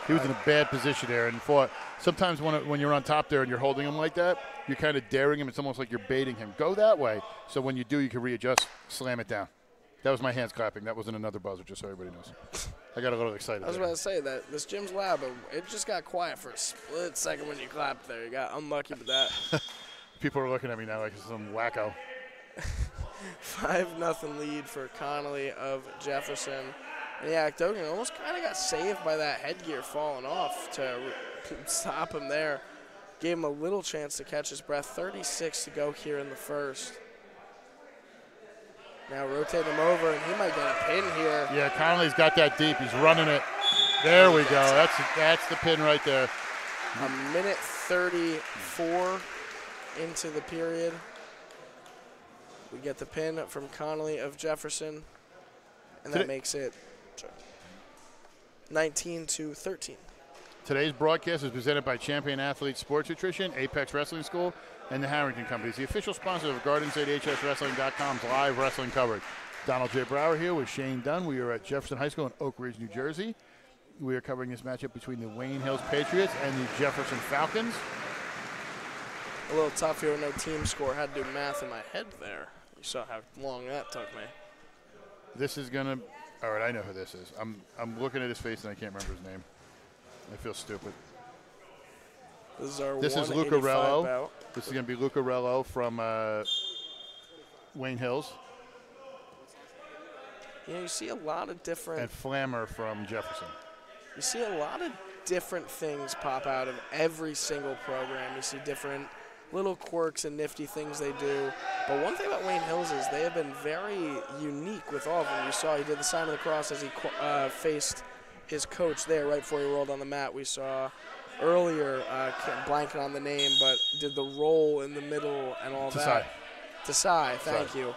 He was in a bad position there and fought. Sometimes when you're on top there and you're holding him like that, you're kind of daring him. It's almost like you're baiting him. Go that way. So when you do, you can readjust, slam it down. That was my hands clapping. That wasn't another buzzer, just so everybody knows. I got a little excited. I was about to say that this gym's loud, but it just got quiet for a split second when you clapped there. You got unlucky with that. People are looking at me now like some wacko. 5-0 lead for Connolly of Jefferson. And yeah, Dogan almost kind of got saved by that headgear falling off to stop him there. Gave him a little chance to catch his breath. 36 to go here in the first. Now rotate him over, and he might get a pin here. Yeah, Connolly's got that deep. He's running it. There we go. That's the pin right there. A minute 34 into the period. We get the pin from Connolly of Jefferson, and that makes it 19-13. Today's broadcast is presented by Champion Athlete Sports Nutrition, Apex Wrestling School, and the Harrington Companies, the official sponsors of GardenStateHSWrestling.com's live wrestling coverage. Donald J. Brower here with Shane Dunn. We are at Jefferson High School in Oak Ridge, New Jersey. We are covering this matchup between the Wayne Hills Patriots and the Jefferson Falcons. A little tough here with no team score. Had to do math in my head there. You saw how long that took me. This is going to – all right, I know who this is. I'm looking at his face, and I can't remember his name. I feel stupid. This is Lucarello. Bout. This is going to be Lucarello from Wayne Hills. Yeah, you see a lot of different... And Flammer from Jefferson. You see a lot of different things pop out of every single program. You see different little quirks and nifty things they do. But one thing about Wayne Hills is they have been very unique with all of them. You saw he did the sign of the cross as he faced his coach there right before he rolled on the mat. We saw earlier, blanking on the name, but did the roll in the middle and all that. Tasai, thank you.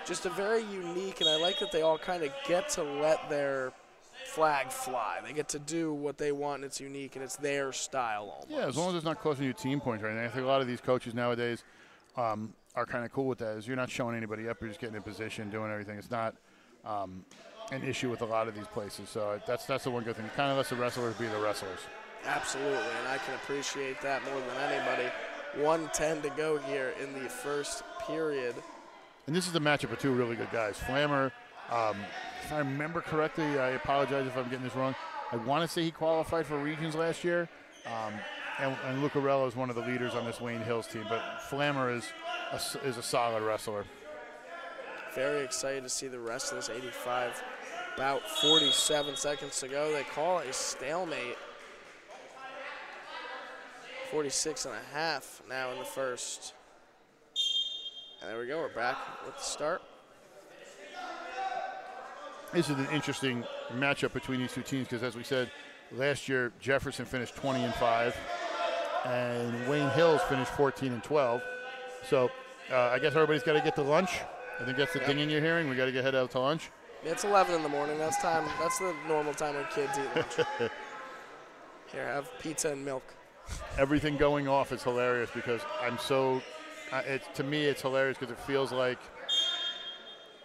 Just a very unique, and I like that they all kind of get to let their flag fly. They get to do what they want, and it's unique, and it's their style almost. Yeah, as long as it's not costing you team points or anything. I think a lot of these coaches nowadays are kind of cool with that. Is you're not showing anybody up, you're just getting in position, doing everything. It's not an issue with a lot of these places. So that's the one good thing. It kind of lets the wrestlers be the wrestlers. Absolutely, and I can appreciate that more than anybody. 1:10 to go here in the first period. And this is a matchup of two really good guys. Flammer, if I remember correctly, I apologize if I'm getting this wrong. I want to say he qualified for regions last year. And Lucarello is one of the leaders on this Wayne Hills team. But Flammer is a solid wrestler. Very excited to see the rest of this 85. About 47 seconds to go. They call it a stalemate. 46 and a half now in the first. And there we go. We're back with the start. This is an interesting matchup between these two teams because, as we said, last year Jefferson finished 20-5, and Wayne Hills finished 14-12. So I guess everybody's got to get to lunch. I think that's the ding you're hearing. We got to get head out to lunch. It's 11 in the morning. That's time. That's the normal time when kids eat lunch. Here, have pizza and milk. Everything going off is hilarious because I'm so. To me, it's hilarious because it feels like.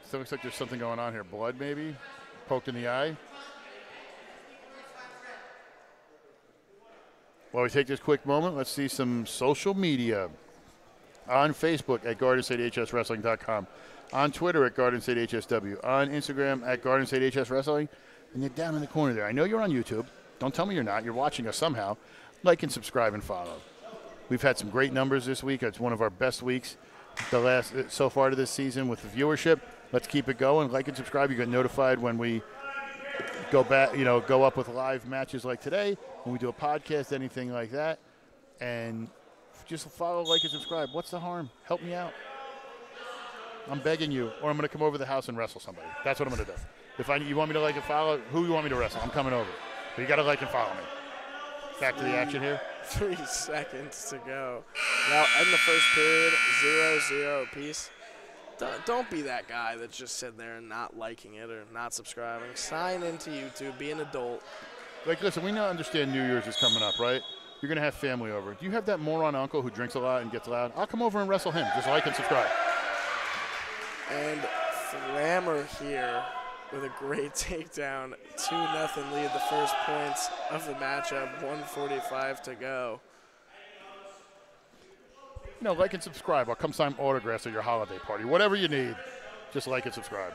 It looks like there's something going on here. Blood, maybe, poked in the eye. While we take this quick moment, let's see some social media. On Facebook at GardenStateHSWrestling.com. On Twitter at GardenStateHSW. On Instagram at GardenStateHSWrestling. And you're down in the corner there. I know you're on YouTube. Don't tell me you're not. You're watching us somehow. Like and subscribe and follow. We've had some great numbers this week. It's one of our best weeks so far to this season with the viewership. Let's keep it going. Like and subscribe. You get notified when we go up with live matches like today, when we do a podcast, anything like that. And just follow, like, and subscribe. What's the harm? Help me out. I'm begging you, or I'm going to come over to the house and wrestle somebody. That's what I'm going to do. If you want me to like and follow, who you want me to wrestle, I'm coming over. But you got to like and follow me. Back to the action here. 3 seconds to go. Now, in the first period, 0-0 apiece. Don't be that guy that's just sitting there and not liking it or not subscribing. Sign into YouTube. Be an adult. Like, listen, we now understand New Year's is coming up, right? You're going to have family over. Do you have that moron uncle who drinks a lot and gets loud? I'll come over and wrestle him. Just like and subscribe. And Flammer here with a great takedown. 2-0 lead, the first points of the matchup. 1:45 to go. Like and subscribe. I'll come sign autographs at your holiday party. Whatever you need, just like and subscribe.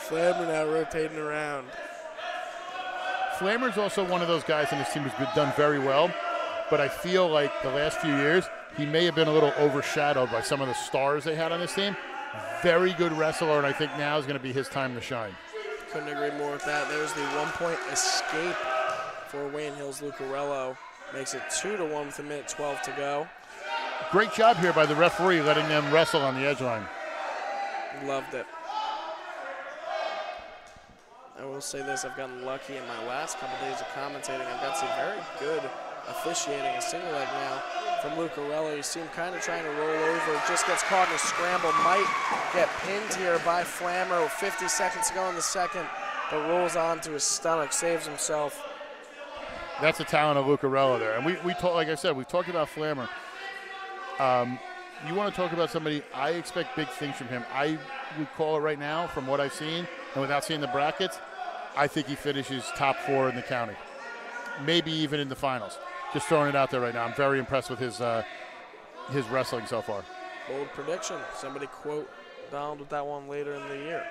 Flammer now rotating around. Flammer's also one of those guys in this team who's done very well, but I feel like the last few years he may have been a little overshadowed by some of the stars they had on this team. Very good wrestler, and I think now is going to be his time to shine. Couldn't agree more with that. There's the 1-point escape for Wayne Hills Lucarello. Makes it 2-1 with 1:12 to go. Great job here by the referee letting them wrestle on the edge line. Loved it. I will say this, I've gotten lucky in my last couple days of commentating. I've got some very good officiating a single leg now from Lucarello. You see him kind of trying to roll over, just gets caught in a scramble, might get pinned here by Flammer. 50 seconds to go in the second, but rolls onto his stomach, saves himself. That's the talent of Lucarello there. And we talk, like I said, we've talked about Flammer. You want to talk about somebody, I expect big things from him. I would call it right now from what I've seen, and without seeing the brackets, I think he finishes top 4 in the county, maybe even in the finals. Just throwing it out there right now. I'm very impressed with his wrestling so far. Bold prediction. Somebody quote Donald with that one later in the year.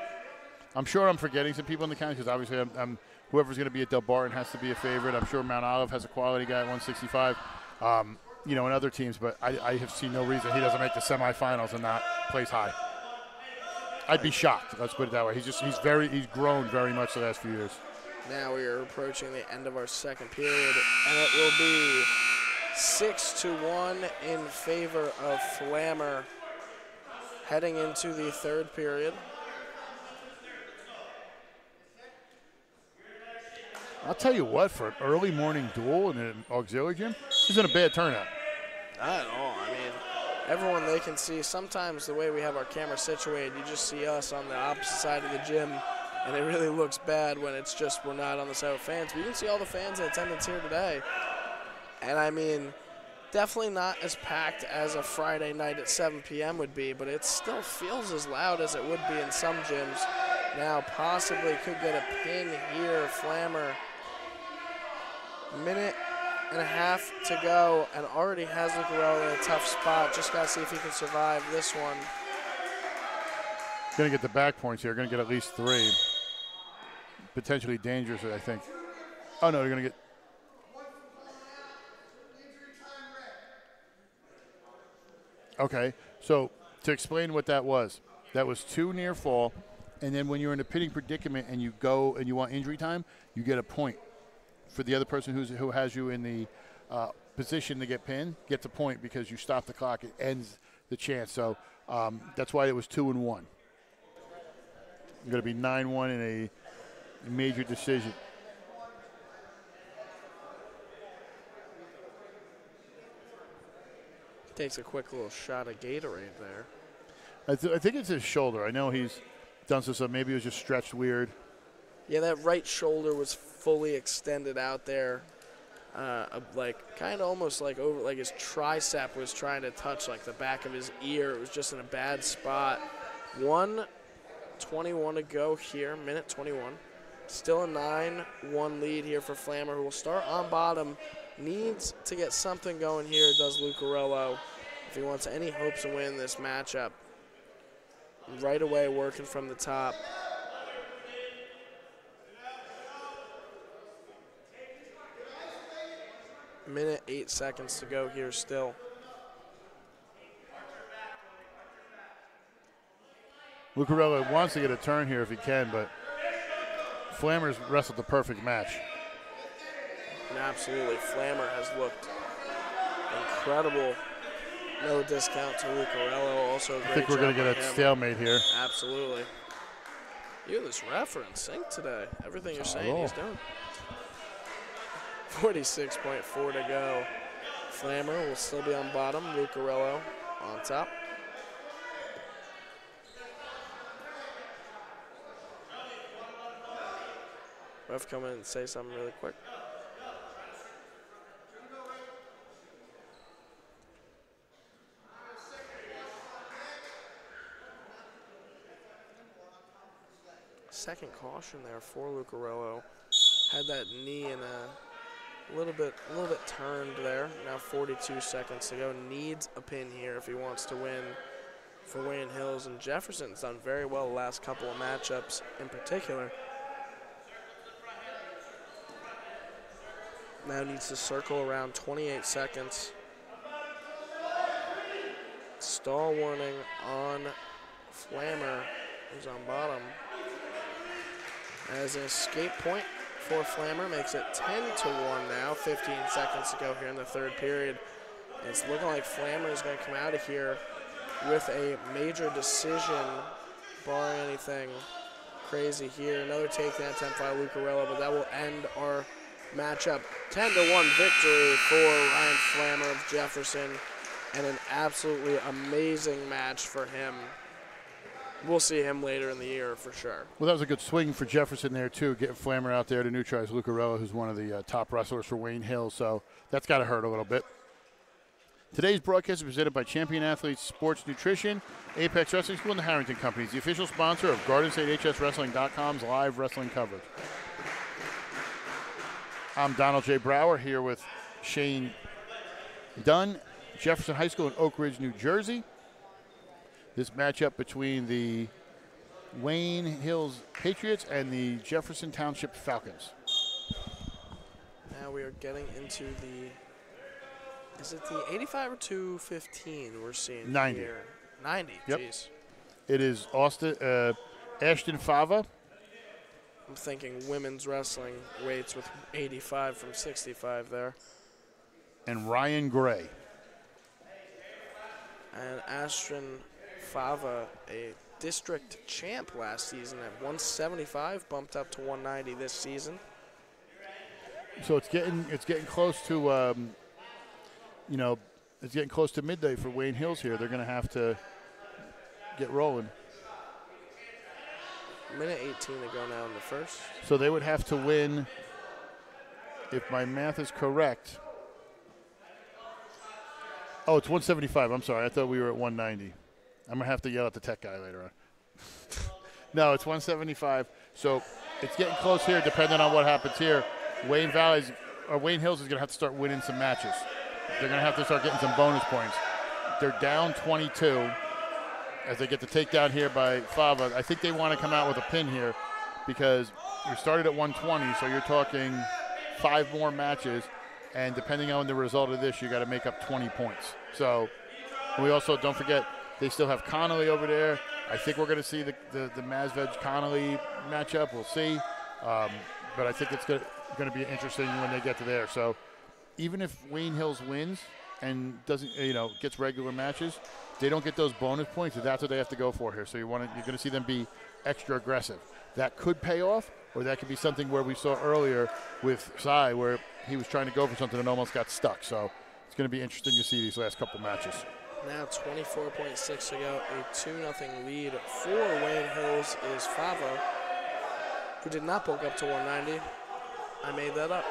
I'm sure I'm forgetting some people in the county because obviously I'm whoever's going to be at Del Barton has to be a favorite. I'm sure Mount Olive has a quality guy at 165, and other teams, but I have seen no reason he doesn't make the semifinals and not place high. I'd be shocked. Let's put it that way. He's grown very much the last few years. Now we are approaching the end of our second period, and it will be 6-1 in favor of Flammer heading into the third period. I'll tell you what, for an early morning duel in an auxiliary gym, this isn't a bad turnout. Not at all. I mean, everyone they can see. Sometimes the way we have our camera situated, you just see us on the opposite side of the gym, and it really looks bad when it's just we're not on the side of fans. But you can see all the fans in attendance here today. And, I mean, definitely not as packed as a Friday night at 7 p.m. would be, but it still feels as loud as it would be in some gyms. Now possibly could get a pin here. Flammer. Minute and a half to go, and already has Lucarello in a tough spot. Just got to see if he can survive this one. Going to get the back points here. Going to get at least 3. Potentially dangerous, I think. Oh, no, they're going to get. Okay, so to explain what that was 2 near fall, and then when you're in a pitting predicament and you go and you want injury time, you get a point. For the other person who has you in the position to get pinned, gets a point because you stop the clock. It ends the chance. So that's why it was 2-1. It's going to be 9-1 in a major decision. Takes a quick little shot of Gatorade there. I think it's his shoulder. I know he's done so maybe it was just stretched weird. Yeah, that right shoulder was fully extended out there, like kind of almost like over, like his tricep was trying to touch like the back of his ear. It was just in a bad spot. 1:21 to go here, minute 21. Still a 9-1 lead here for Flammer, who will start on bottom. Needs to get something going here, does Lucarello, if he wants any hopes to win this matchup. Right away working from the top. Minute 8 seconds to go here still. Lucarello wants to get a turn here if he can, but Flammer's wrestled the perfect match. And absolutely, Flammer has looked incredible. No discount to Lucarello. Also a great I think we're going to get a stalemate here. Absolutely. This reference sync today. Everything you're saying he's doing. 46.4 to go. Flammer will still be on bottom. Lucarello on top. Ref, come in and say something really quick. Second caution there for Lucarello. Had that knee in a little bit turned there. Now 42 seconds to go. Needs a pin here if he wants to win for Wayne Hills. And Jefferson's done very well the last couple of matchups in particular. Now needs to circle around 28 seconds. Stall warning on Flammer, who's on bottom. As an escape point for Flammer, makes it 10-1 now. 15 seconds to go here in the third period. It's looking like Flammer is going to come out of here with a major decision, barring anything crazy here. Another takedown attempt by Lucarello, but that will end our matchup. 10-1 victory for Ryan Flammer of Jefferson, and an absolutely amazing match for him. We'll see him later in the year for sure. Well, that was a good swing for Jefferson there, too, getting Flammer out there to neutralize Lucarello, who's one of the top wrestlers for Wayne Hills, so that's got to hurt a little bit. Today's broadcast is presented by Champion Athletes Sports Nutrition, Apex Wrestling School, and the Harrington Companies, the official sponsor of GardenStateHSWrestling.com's live wrestling coverage. I'm Donald J. Brower here with Shane Dunn, Jefferson High School in Oak Ridge, New Jersey. This matchup between the Wayne Hills Patriots and the Jefferson Township Falcons. Now we are getting into the, is it the 85 or 215 we're seeing 90. here? 90, yep. Jeez. It is Ashton Fava. I'm thinking women's wrestling weights with 85 from 65 there. And Ryan Gray. And Ashton Fava, a district champ last season at 175, bumped up to 190 this season. So it's getting close to it's getting close to midday for Wayne Hills here. They're going to have to get rolling. Minute 18 to go now in the first. So they would have to win, if my math is correct. Oh, it's 175. I'm sorry. I thought we were at 190. I'm going to have to yell at the tech guy later on. No, it's 175. So it's getting close here depending on what happens here. Wayne Hills is going to have to start winning some matches. They're going to have to start getting some bonus points. They're down 22 as they get the takedown here by Fava. I think they want to come out with a pin here because you started at 120, so you're talking 5 more matches, and depending on the result of this, you got to make up 20 points. So we also, don't forget, they still have Connolly over there. I think we're going to see the Mazvej-Connolly matchup. We'll see. But I think it's going to be interesting when they get to there. So even if Wayne Hills wins and doesn't, gets regular matches, they don't get those bonus points, so that's what they have to go for here. So you're going to see them be extra aggressive. That could pay off, or that could be something where we saw earlier with Cy, where he was trying to go for something and almost got stuck. So it's going to be interesting to see these last couple matches. Now 24.6 to go, a 2-0 lead for Wayne Hills is Fava, who did not bulk up to 190. I made that up.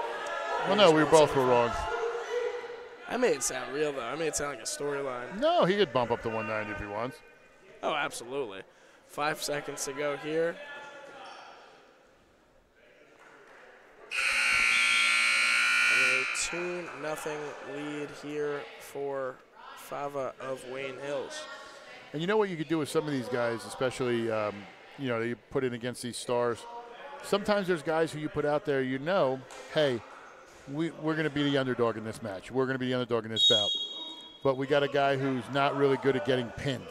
Well, no, we both were wrong. I made it sound real, though. I made it sound like a storyline. No, he could bump up to 190 if he wants. Oh, absolutely. 5 seconds to go here. And a 2-0 lead here for Fava of Wayne Hills. And you know what you could do with some of these guys, especially, you put in against these stars. Sometimes there's guys who you put out there, hey, we're going to be the underdog in this match. We're going to be the underdog in this bout. But we got a guy who's not really good at getting pinned.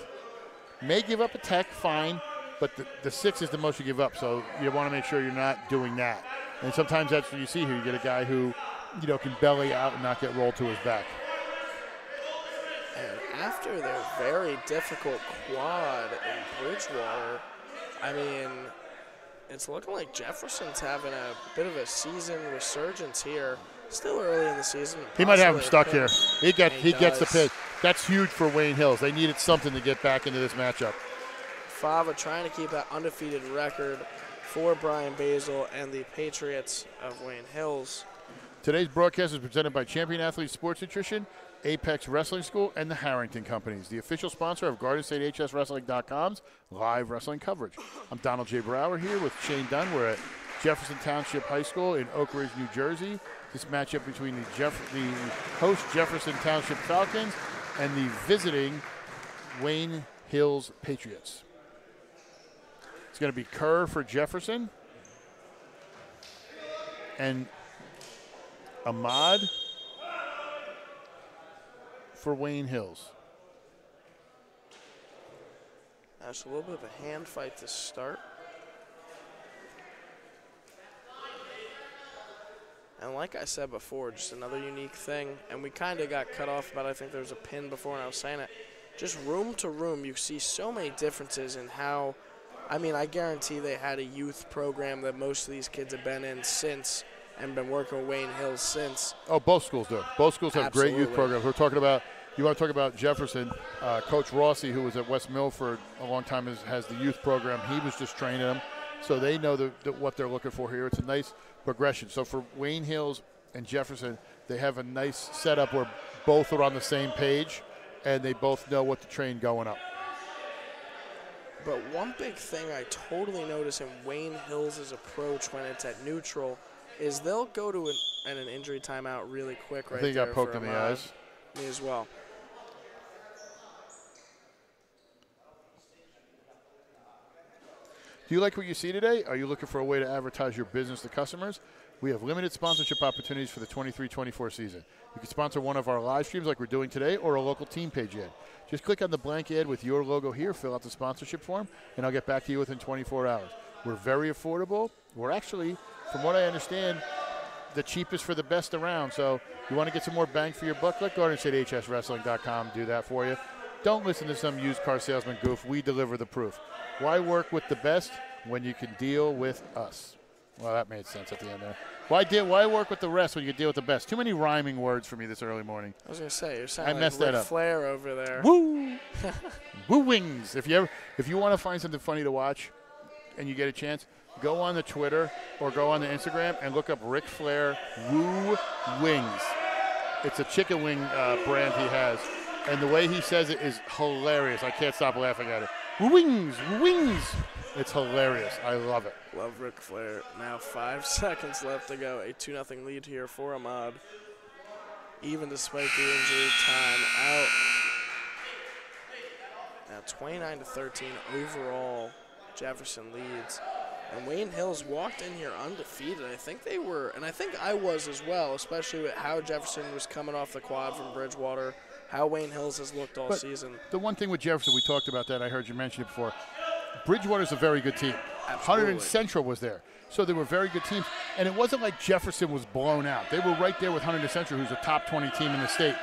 May give up a tech, fine, but the 6 is the most you give up, so you want to make sure you're not doing that. And sometimes that's what you see here. You get a guy who, can belly out and not get rolled to his back. And after their very difficult quad in Bridgewater, it's looking like Jefferson's having a bit of a season resurgence here. Still early in the season. He might have him stuck here. He gets the pin. That's huge for Wayne Hills. They needed something to get back into this matchup. Fava trying to keep that undefeated record for Brian Basil and the Patriots of Wayne Hills. Today's broadcast is presented by Champion Athletes Sports Nutrition, Apex Wrestling School, and the Harrington Companies, the official sponsor of GardenStateHSWrestling.com's live wrestling coverage. I'm Donald J. Brower here with Shane Dunn. We're at Jefferson Township High School in Oak Ridge, New Jersey. This matchup between the host Jefferson Township Falcons and the visiting Wayne Hills Patriots. It's going to be Kerr for Jefferson and Ahmad for Wayne Hills. That's a little bit of a hand fight to start. And like I said before, just another unique thing. And we kind of got cut off, but I think there was a pin before and I was saying it. Just room to room, you see so many differences in how, I mean, I guarantee they had a youth program that most of these kids have been in since and been working with Wayne Hills since. Oh, both schools do. Both schools have great youth programs. We're talking about, you want to talk about Jefferson, Coach Rossi, who was at West Mill for a long time, has the youth program. He was just training them. So they know what they're looking for here. It's a nice progression. So for Wayne Hills and Jefferson, they have a nice setup where both are on the same page and they both know what to train going up. But one big thing I totally notice in Wayne Hills' approach when it's at neutral is they'll go to an injury timeout really quick right there. I think he got poked in the eyes. Me as well. Do you like what you see today? Are you looking for a way to advertise your business to customers? We have limited sponsorship opportunities for the 23-24 season. You can sponsor one of our live streams like we're doing today or a local team page ad. Just click on the blank ad with your logo here, fill out the sponsorship form, and I'll get back to you within 24 hours. We're very affordable. We're actually, from what I understand, the cheapest for the best around. So you want to get some more bang for your buck? Let Garden State HSWrestling.com do that for you. Don't listen to some used car salesman goof. We deliver the proof. Why work with the best when you can deal with us? Well, that made sense at the end there. Why work with the rest when you can deal with the best? Too many rhyming words for me this early morning. I was going to say, you're sounding like Ric Flair over there. Woo! Woo wings. If you want to find something funny to watch and you get a chance, go on the Twitter or go on the Instagram and look up Ric Flair Woo Wings. It's a chicken wing brand he has. And the way he says it is hilarious. I can't stop laughing at it. Wings, wings. It's hilarious. I love it. Love Ric Flair. Now 5 seconds left to go. A 2-0 lead here for Ahmad. Even despite the injury, time out. Now 29-13 overall. Jefferson leads. And Wayne Hills walked in here undefeated. I think they were, and I think I was as well, especially with how Jefferson was coming off the quad from Bridgewater, how Wayne Hills has looked all season. The one thing with Jefferson, we talked about that. I heard you mention it before. Bridgewater's a very good team. Absolutely. Hunter and Central was there. So they were very good teams. And it wasn't like Jefferson was blown out. They were right there with Hunter and Central, who's a top 20 team in the state.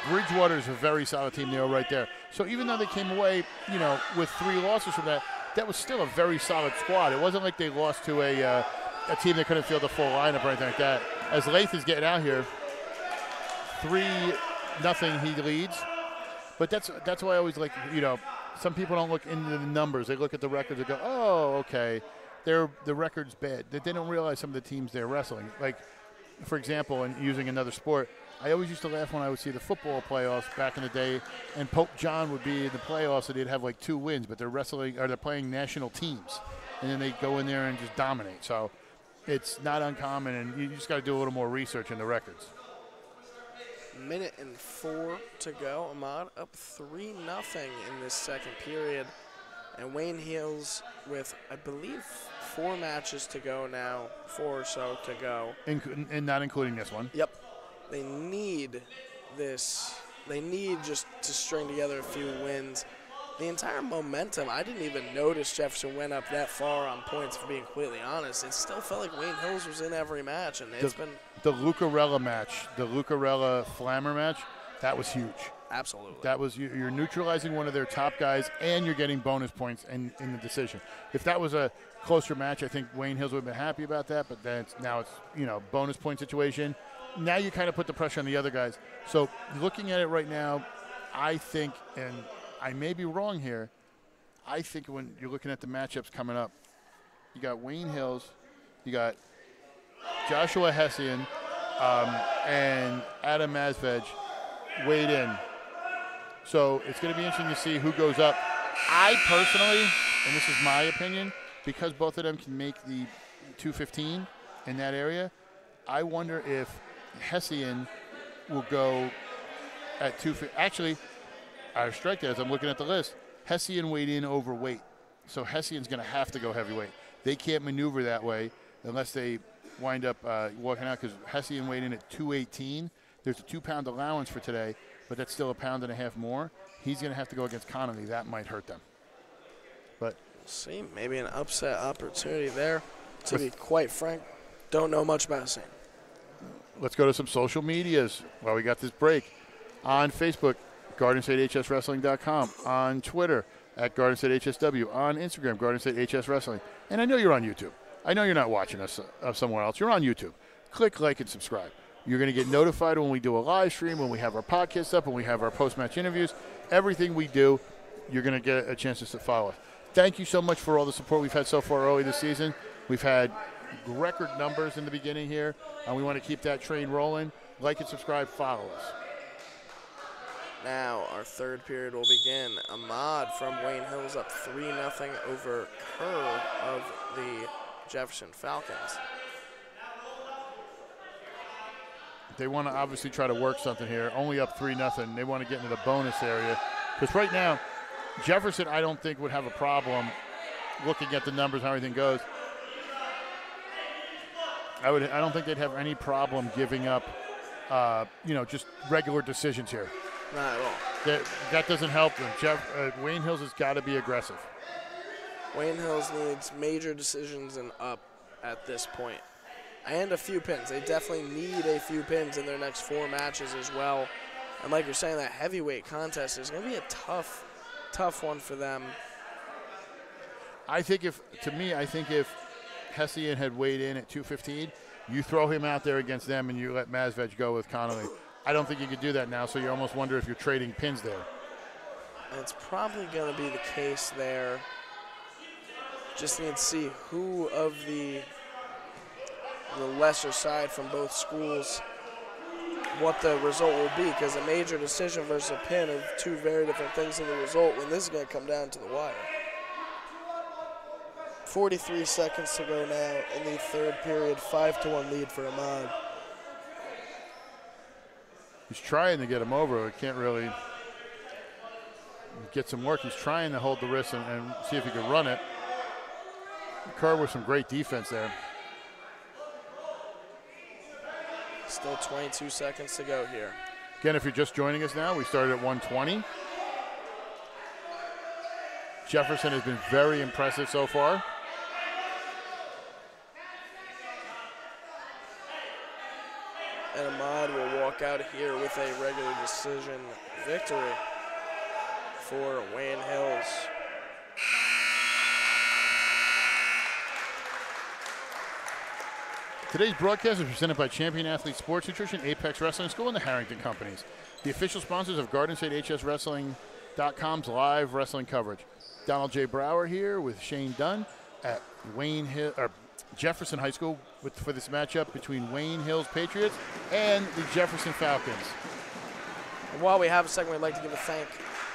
Bridgewater is a very solid team. They were right there. So even though they came away, with 3 losses from that, that was still a very solid squad. It wasn't like they lost to a team that couldn't field the full lineup or anything like that. As Lath is getting out here, 3-0 he leads. But that's why I always like, some people don't look into the numbers. They look at the records and go, oh, okay, the record's bad. They don't realize some of the teams they're wrestling. Like, for example, and using another sport, I always used to laugh when I would see the football playoffs back in the day, and Pope John would be in the playoffs, and they'd have like 2 wins, but they're playing national teams, and then they go in there and just dominate. So it's not uncommon, and you just got to do a little more research in the records. 1:04 to go. Ahmad up 3-0 in this second period, and Wayne Hills with, I believe, 4 matches to go now, 4 or so to go. And not including this one. Yep. They need this. They need just to string together a few wins. The entire momentum, I didn't even notice Jefferson went up that far on points, for being completely honest. It still felt like Wayne Hills was in every match, and it's been... The Lucarella match, the Lucarella Flammer match, that was huge. Absolutely. That was, you're neutralizing one of their top guys, and you're getting bonus points in the decision. If that was a closer match, I think Wayne Hills would have been happy about that, but then now it's bonus point situation. Now you kind of put the pressure on the other guys. So looking at it right now, I think, and I may be wrong here, I think when you're looking at the matchups coming up, you got Wayne Hills, you got Joshua Hessian, and Adam Masvej weighed in. So it's going to be interesting to see who goes up. I personally, and this is my opinion, because both of them can make the 215 in that area, I wonder if Hessian will go at 250. Actually, I was strike there as I'm looking at the list. Hessian weighed in overweight. So Hessian's going to have to go heavyweight. They can't maneuver that way unless they wind up walking out, because Hessian weighed in at 218. There's a 2-pound allowance for today, but that's still 1.5 pounds more. He's going to have to go against Connolly. That might hurt them. But we'll see, maybe an upset opportunity there. To be quite frank, don't know much about Hessian. let's go to some social medias while we got this break. On Facebook, GardenStateHSWrestling.com. On Twitter, at Garden State HSW. On Instagram, Garden State HS Wrestling. And I know you're on YouTube. I know you're not watching us somewhere else. You're on YouTube. Click like and subscribe. You're going to get notified when we do a live stream, when we have our podcast up, when we have our post-match interviews. Everything we do, you're going to get a chance to follow us. Thank you so much for all the support we've had so far early this season. We've had record numbers in the beginning here, and we want to keep that train rolling. Like and subscribe, follow us. Now our third period will begin. Ahmad from Wayne Hills up 3-0 over Kerr of the Jefferson Falcons. They want to obviously try to work something here. Only up 3-0. They want to get into the bonus area. Because right now, Jefferson, I don't think, would have a problem looking at the numbers, how everything goes. I don't think they'd have any problem giving up, just regular decisions here. Not at all. That doesn't help them. Wayne Hills has got to be aggressive. Wayne Hills needs major decisions and up at this point. And a few pins. They definitely need a few pins in their next 4 matches as well. And like you're saying, that heavyweight contest is going to be a tough one for them. I think if Hessian had weighed in at 215, you throw him out there against them and you let Mazvej go with Connolly. I don't think you could do that now, so you almost wonder if you're trading pins there. And it's probably going to be the case there. Just need to see who of the lesser side from both schools, what the result will be, because a major decision versus a pin are 2 very different things in the result when this is going to come down to the wire. 43 seconds to go now in the third period, 5-1 lead for Ahmad. He's trying to get him over. He can't really get some work. He's trying to hold the wrist and see if he can run it. Kerr with some great defense there. Still 22 seconds to go here. Again, if you're just joining us now, we started at 120. Jefferson has been very impressive so far. And Ahmad will walk out here with a regular decision victory for Wayne Hills. Today's broadcast is presented by Champion Athlete Sports Nutrition, Apex Wrestling School, and the Harrington Companies, the official sponsors of GardenStateHSWrestling.com's live wrestling coverage. Donald J. Brower here with Shane Dunn at Jefferson High School for this matchup between Wayne Hills Patriots and the Jefferson Falcons. And while we have a second, we'd like to give a thank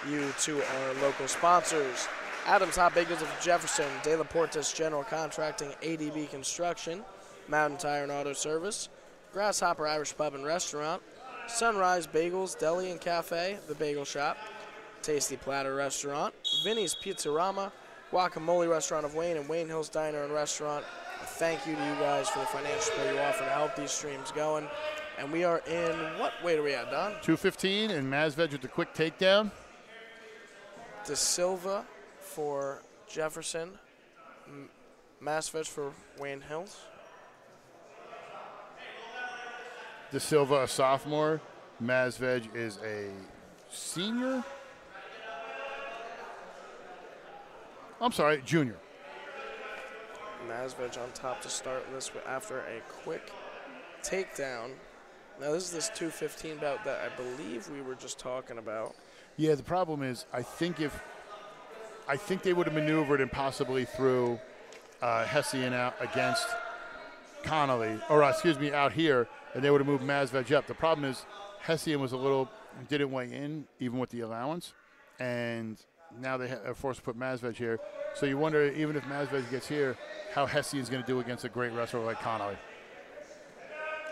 you to our local sponsors. Adams Hot Bakers of Jefferson, De La Portas General Contracting, ADB Construction, Mountain Tire and Auto Service, Grasshopper Irish Pub and Restaurant, Sunrise Bagels, Deli and Cafe, The Bagel Shop, Tasty Platter Restaurant, Vinny's Pizzarama, Guacamole Restaurant of Wayne, and Wayne Hills Diner and Restaurant. A thank you to you guys for the financial support you offer to help these streams going. And we are in, what weight are we at, Don? 215, and Mazvej with the quick takedown. De Silva for Jefferson, Mazvej for Wayne Hills. De Silva, a sophomore. Mazvej is a senior. I'm sorry, junior. Mazvej on top to start this after a quick takedown. Now this is this 215 bout that I believe we were just talking about. Yeah, the problem is I think they would have maneuvered and possibly threw Hessian out against Connolly, or out here, and they would have moved Mazvej up. The problem is Hessian didn't weigh in even with the allowance, and now they are forced to put Mazvej here. So you wonder, even if Mazvej gets here, how Hessian's going to do against a great wrestler like Connolly.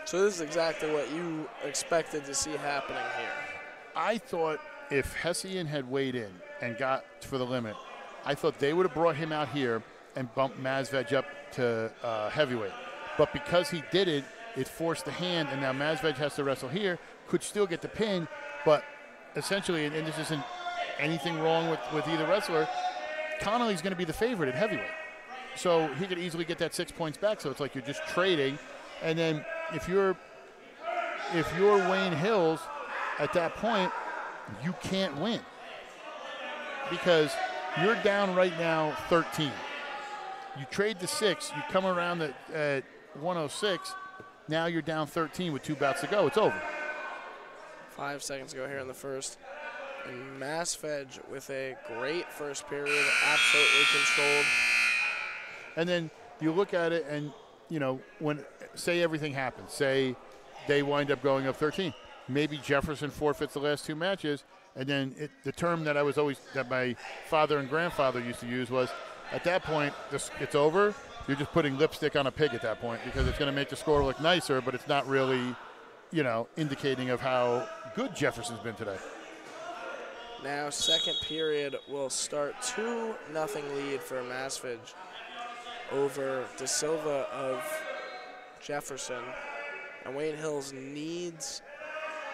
So this is exactly what you expected to see happening here. I thought if Hessian had weighed in and got for the limit, I thought they would have brought him out here and bumped Mazvej up to heavyweight. But because he did it, it forced the hand, and now Mazvej has to wrestle here, could still get the pin, but essentially, and this isn't anything wrong with either wrestler, Connolly's going to be the favorite at heavyweight. So he could easily get that 6 points back, so it's like you're just trading. And then if you're if you're Wayne Hills, at that point, you can't win because you're down right now 13. You trade the 6, you come around at 106, now you're down 13 with 2 bouts to go. It's over. 5 seconds to go here in the first. And Masved with a great first period, absolutely controlled. And then you look at it and, you know, when, say everything happens, say they wind up going up 13. Maybe Jefferson forfeits the last 2 matches, and then the term that that my father and grandfather used to use was, at that point, it's over. You're just putting lipstick on a pig at that point because it's going to make the score look nicer, but it's not really, you know, indicating of how good Jefferson's been today. Now, second period will start 2-0 lead for Masved over De Silva of Jefferson. And Wayne Hills needs,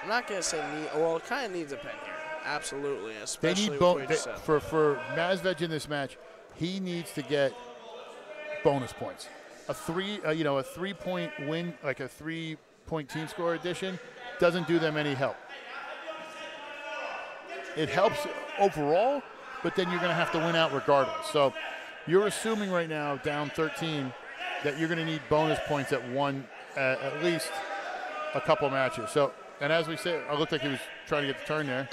I'm not going to say well, it kind of needs a pen here. Absolutely, especially for Masved in this match, he needs to get bonus points. A 3-point win, like a 3-point team score addition, doesn't do them any help. It helps overall, but then you're going to have to win out regardless. So you're assuming right now, down 13, that you're going to need bonus points at least a couple matches. So, and as we said, it looked like he was trying to get the turn there.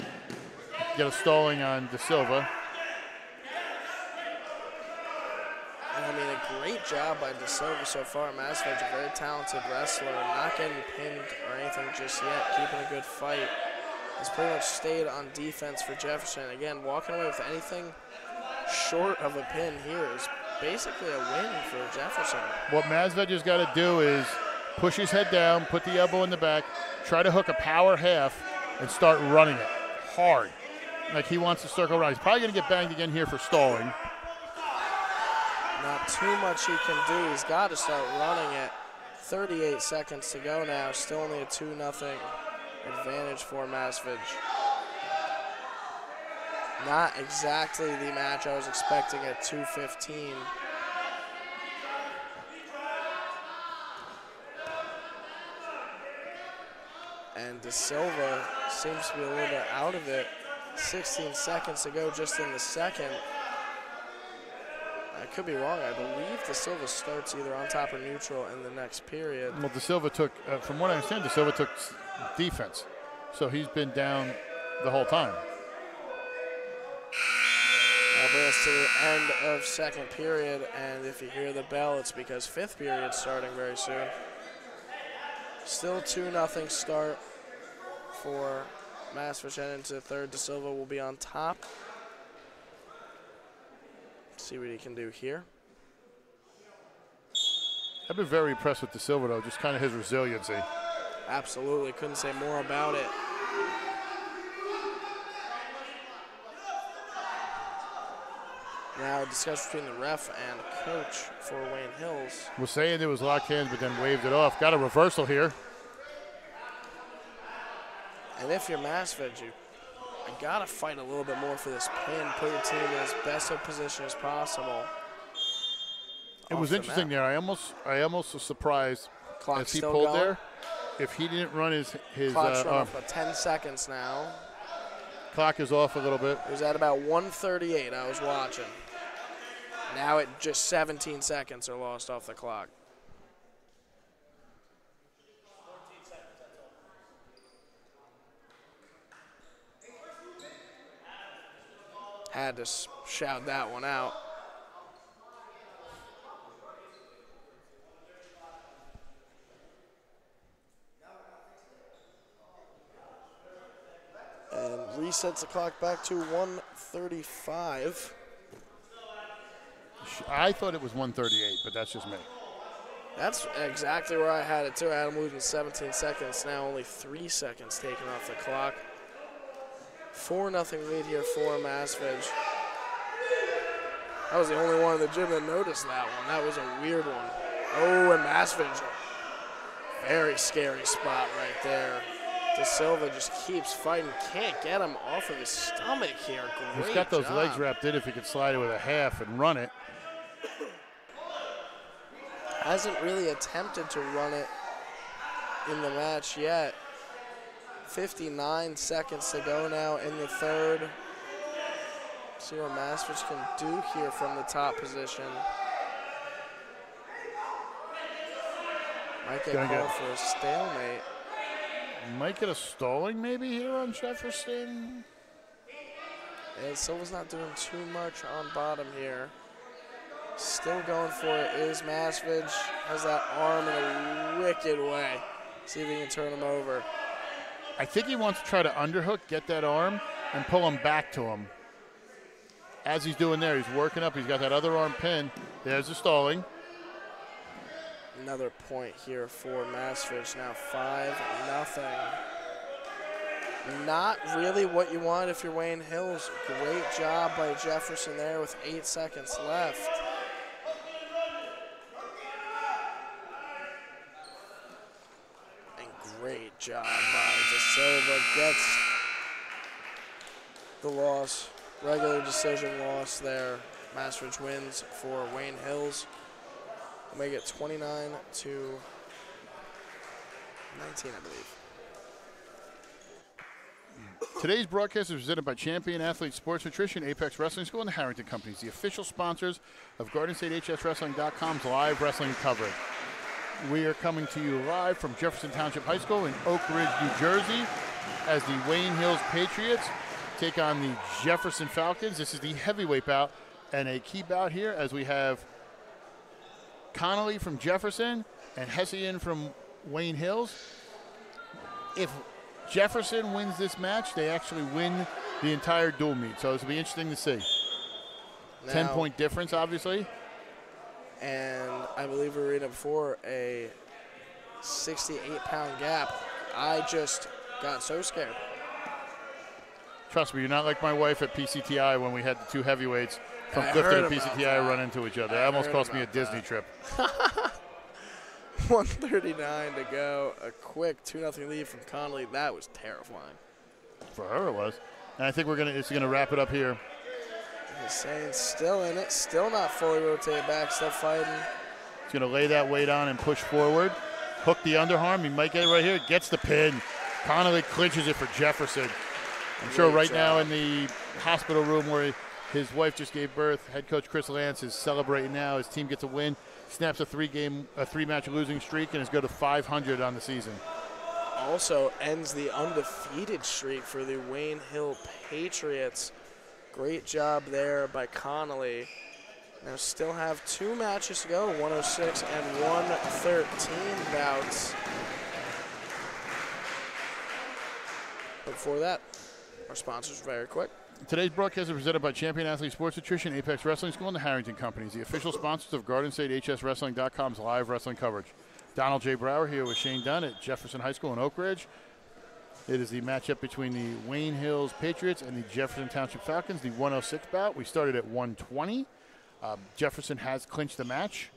Get a stalling on De Silva. I mean, a great job by De Silva so far. Masved's a very talented wrestler, not getting pinned or anything just yet, keeping a good fight. He's pretty much stayed on defense for Jefferson. Again, walking away with anything short of a pin here is basically a win for Jefferson. What Masved just got to do is push his head down, put the elbow in the back, try to hook a power half, and start running it hard. Like he wants to circle around. He's probably going to get banged again here for stalling. Not too much he can do. He's got to start running it. 38 seconds to go now. Still only a 2-0 advantage for Masved. Not exactly the match I was expecting at 2:15. And De Silva seems to be a little bit out of it. 16 seconds to go just in the second. I could be wrong. I believe De Silva starts either on top or neutral in the next period. Well, De Silva took, from what I understand, De Silva took defense. So he's been down the whole time. That'll bring us to the end of second period. And if you hear the bell, it's because fifth period starting very soon. Still 2-0 start for Masved into the third. De Silva will be on top. See what he can do here. I've been very impressed with De Silva, though, just kind of his resiliency. Absolutely, couldn't say more about it. Now a discussion between the ref and coach for Wayne Hills. Was saying it was locked hands, but then waved it off. Got a reversal here. And if you're Masved, you gotta fight a little bit more for this pin. Put your team in as best of position as possible. It was interesting there. I almost was surprised Clock's as he still pulled going. there. If he didn't run his clock's run off about 10 seconds now. Clock is off a little bit. It was at about 1:38. I was watching. Now it just 17 seconds are lost off the clock. Had to shout that one out. And resets the clock back to 1:35. I thought it was 1:38, but that's just me. That's exactly where I had it too. I had him losing 17 seconds. Now only 3 seconds taken off the clock. 4-0 lead here for Masved. I was the only one in the gym that noticed that one. That was a weird one. Oh, and Masved. Very scary spot right there. De Silva just keeps fighting. Can't get him off of his stomach here. Great He's got those job. legs wrapped in if he could slide it with a half and run it. Hasn't really attempted to run it in the match yet. 59 seconds to go now in the third. See what Masfich can do here from the top position. Might get called for a stalemate. Might get a stalling maybe here on Jefferson. And Silva's not doing too much on bottom here. Still going for it is Masfich. Has that arm in a wicked way. See if he can turn him over. I think he wants to try to underhook, get that arm, and pull him back to him. As he's doing there, he's working up. He's got that other arm pinned. There's the stalling. Another point here for Masfich. Now 5-0. Not really what you want if you're Wayne Hills. Great job by Jefferson there with 8 seconds left. And great job by De Silva. Gets the loss. Regular decision loss there. Masfich wins for Wayne Hills. We'll make it 29-19, I believe. Today's broadcast is presented by Champion Athlete Sports Nutrition, Apex Wrestling School, and the Harrington Companies, the official sponsors of GardenStateHSWrestling.com's live wrestling coverage. We are coming to you live from Jefferson Township High School in Oak Ridge, New Jersey, as the Wayne Hills Patriots take on the Jefferson Falcons. This is the heavyweight bout, and a key bout here as we have Connolly from Jefferson and Hessian from Wayne Hills. If Jefferson wins this match, they actually win the entire dual meet. So this will be interesting to see. 10-point difference, obviously. And I believe we were reading before a 68-pound gap. I just got so scared. Trust me, you're not like my wife at PCTI when we had the two heavyweights from Clifton and PCTI run into each other. That almost cost me a Disney trip. 1:39 to go. A quick 2-0 lead from Connolly. That was terrifying. For her, it was. And I think it's gonna wrap it up here. Hussein's still in it. Still not fully rotated back. Still fighting. He's gonna lay that weight on and push forward. Hook the underarm. He might get it right here. Gets the pin. Connolly clinches it for Jefferson. I'm sure right now in the hospital room where his wife just gave birth, head coach Chris Lance is celebrating now. His team gets a win, snaps a three-match losing streak, and is go to 500 on the season. Also ends the undefeated streak for the Wayne Hill Patriots. Great job there by Connolly. Now still have 2 matches to go, 106 and 113 bouts. But before that, our sponsors very quick. Today's broadcast is presented by Champion Athlete Sports Nutrition, Apex Wrestling School, and the Harrington Companies, the official sponsors of GardenStateHSWrestling.com's live wrestling coverage. Donald J. Brower here with Shane Dunn at Jefferson High School in Oak Ridge. It is the matchup between the Wayne Hills Patriots and the Jefferson Township Falcons, the 106 bout. We started at 120. Jefferson has clinched the match.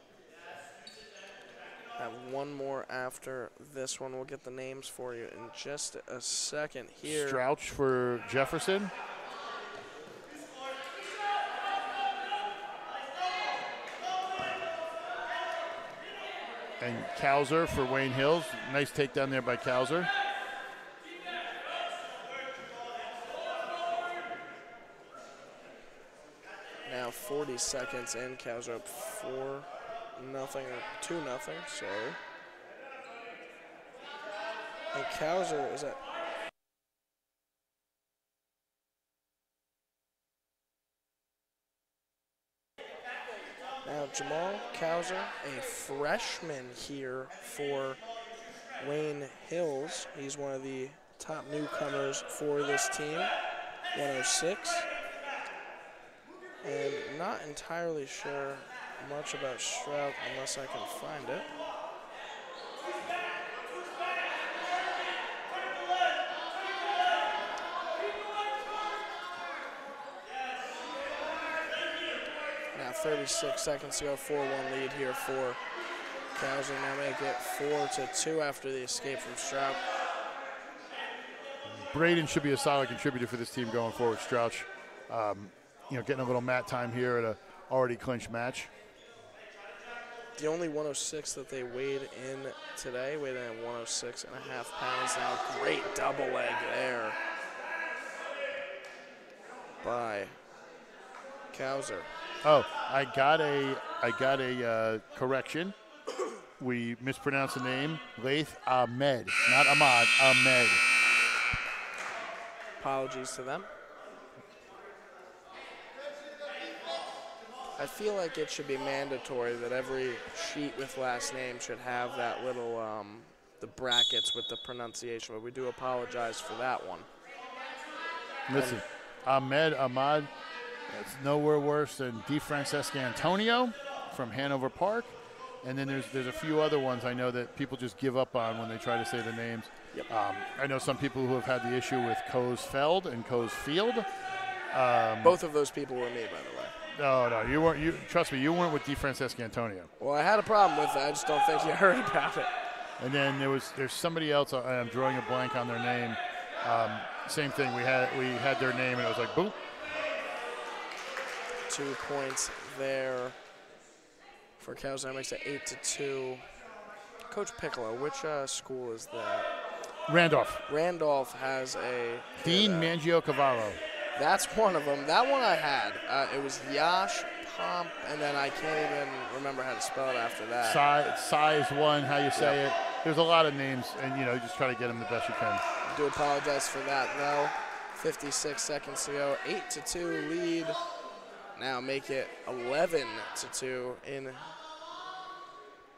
I have one more after this one. We'll get the names for you in just a second here. Strouch for Jefferson. And Kauser for Wayne Hills. Nice takedown there by Kauser. Now 40 seconds in. Kauser up 4-0 or 2-0, sorry. And Kauser is at now Jamal Kauser, a freshman here for Wayne Hills. He's one of the top newcomers for this team, 106. And not entirely sure much about Strout unless I can find it. Now 36 seconds to go, 4-1 lead here for Kauser. Now make it 4-2 after the escape from Strout. Braden should be a solid contributor for this team going forward. Strouch, getting a little mat time here at a already clinched match. The only 106 that they weighed in today, weighed in at 106.5 pounds. Now, great double leg there by Kauser. Oh, I got a correction. We mispronounced the name. Laith Ahmed, not Ahmad. Ahmed. Apologies to them. I feel like it should be mandatory that every sheet with last name should have that little, the brackets with the pronunciation, but we do apologize for that one. Listen, Ahmad, it's nowhere worse than DeFrancesco Antonio from Hanover Park. And then there's a few other ones I know that people just give up on when they try to say the names. Yep. I know some people who have had the issue with Coesfeld and Coesfield. Both of those people were me, by the way. No, you weren't. Trust me, you weren't with DeFrancesco Antonio. Well, I had a problem with it. I just don't think you heard about it. And then there's somebody else. I'm drawing a blank on their name. Same thing. We had their name, and it was like boom. 2 points there for Cows. That makes it 8-2. Coach Piccolo, which school is that? Randolph. Randolph has a Dean Mangio-Cavallo. That's one of them. That one I had. It was Yash, Pomp, and then I can't even remember how to spell it after that. Sai is one, how you say it. There's a lot of names, and just try to get them the best you can. I do apologize for that, though. 56 seconds to go. 8-2 lead. Now make it 11-2 in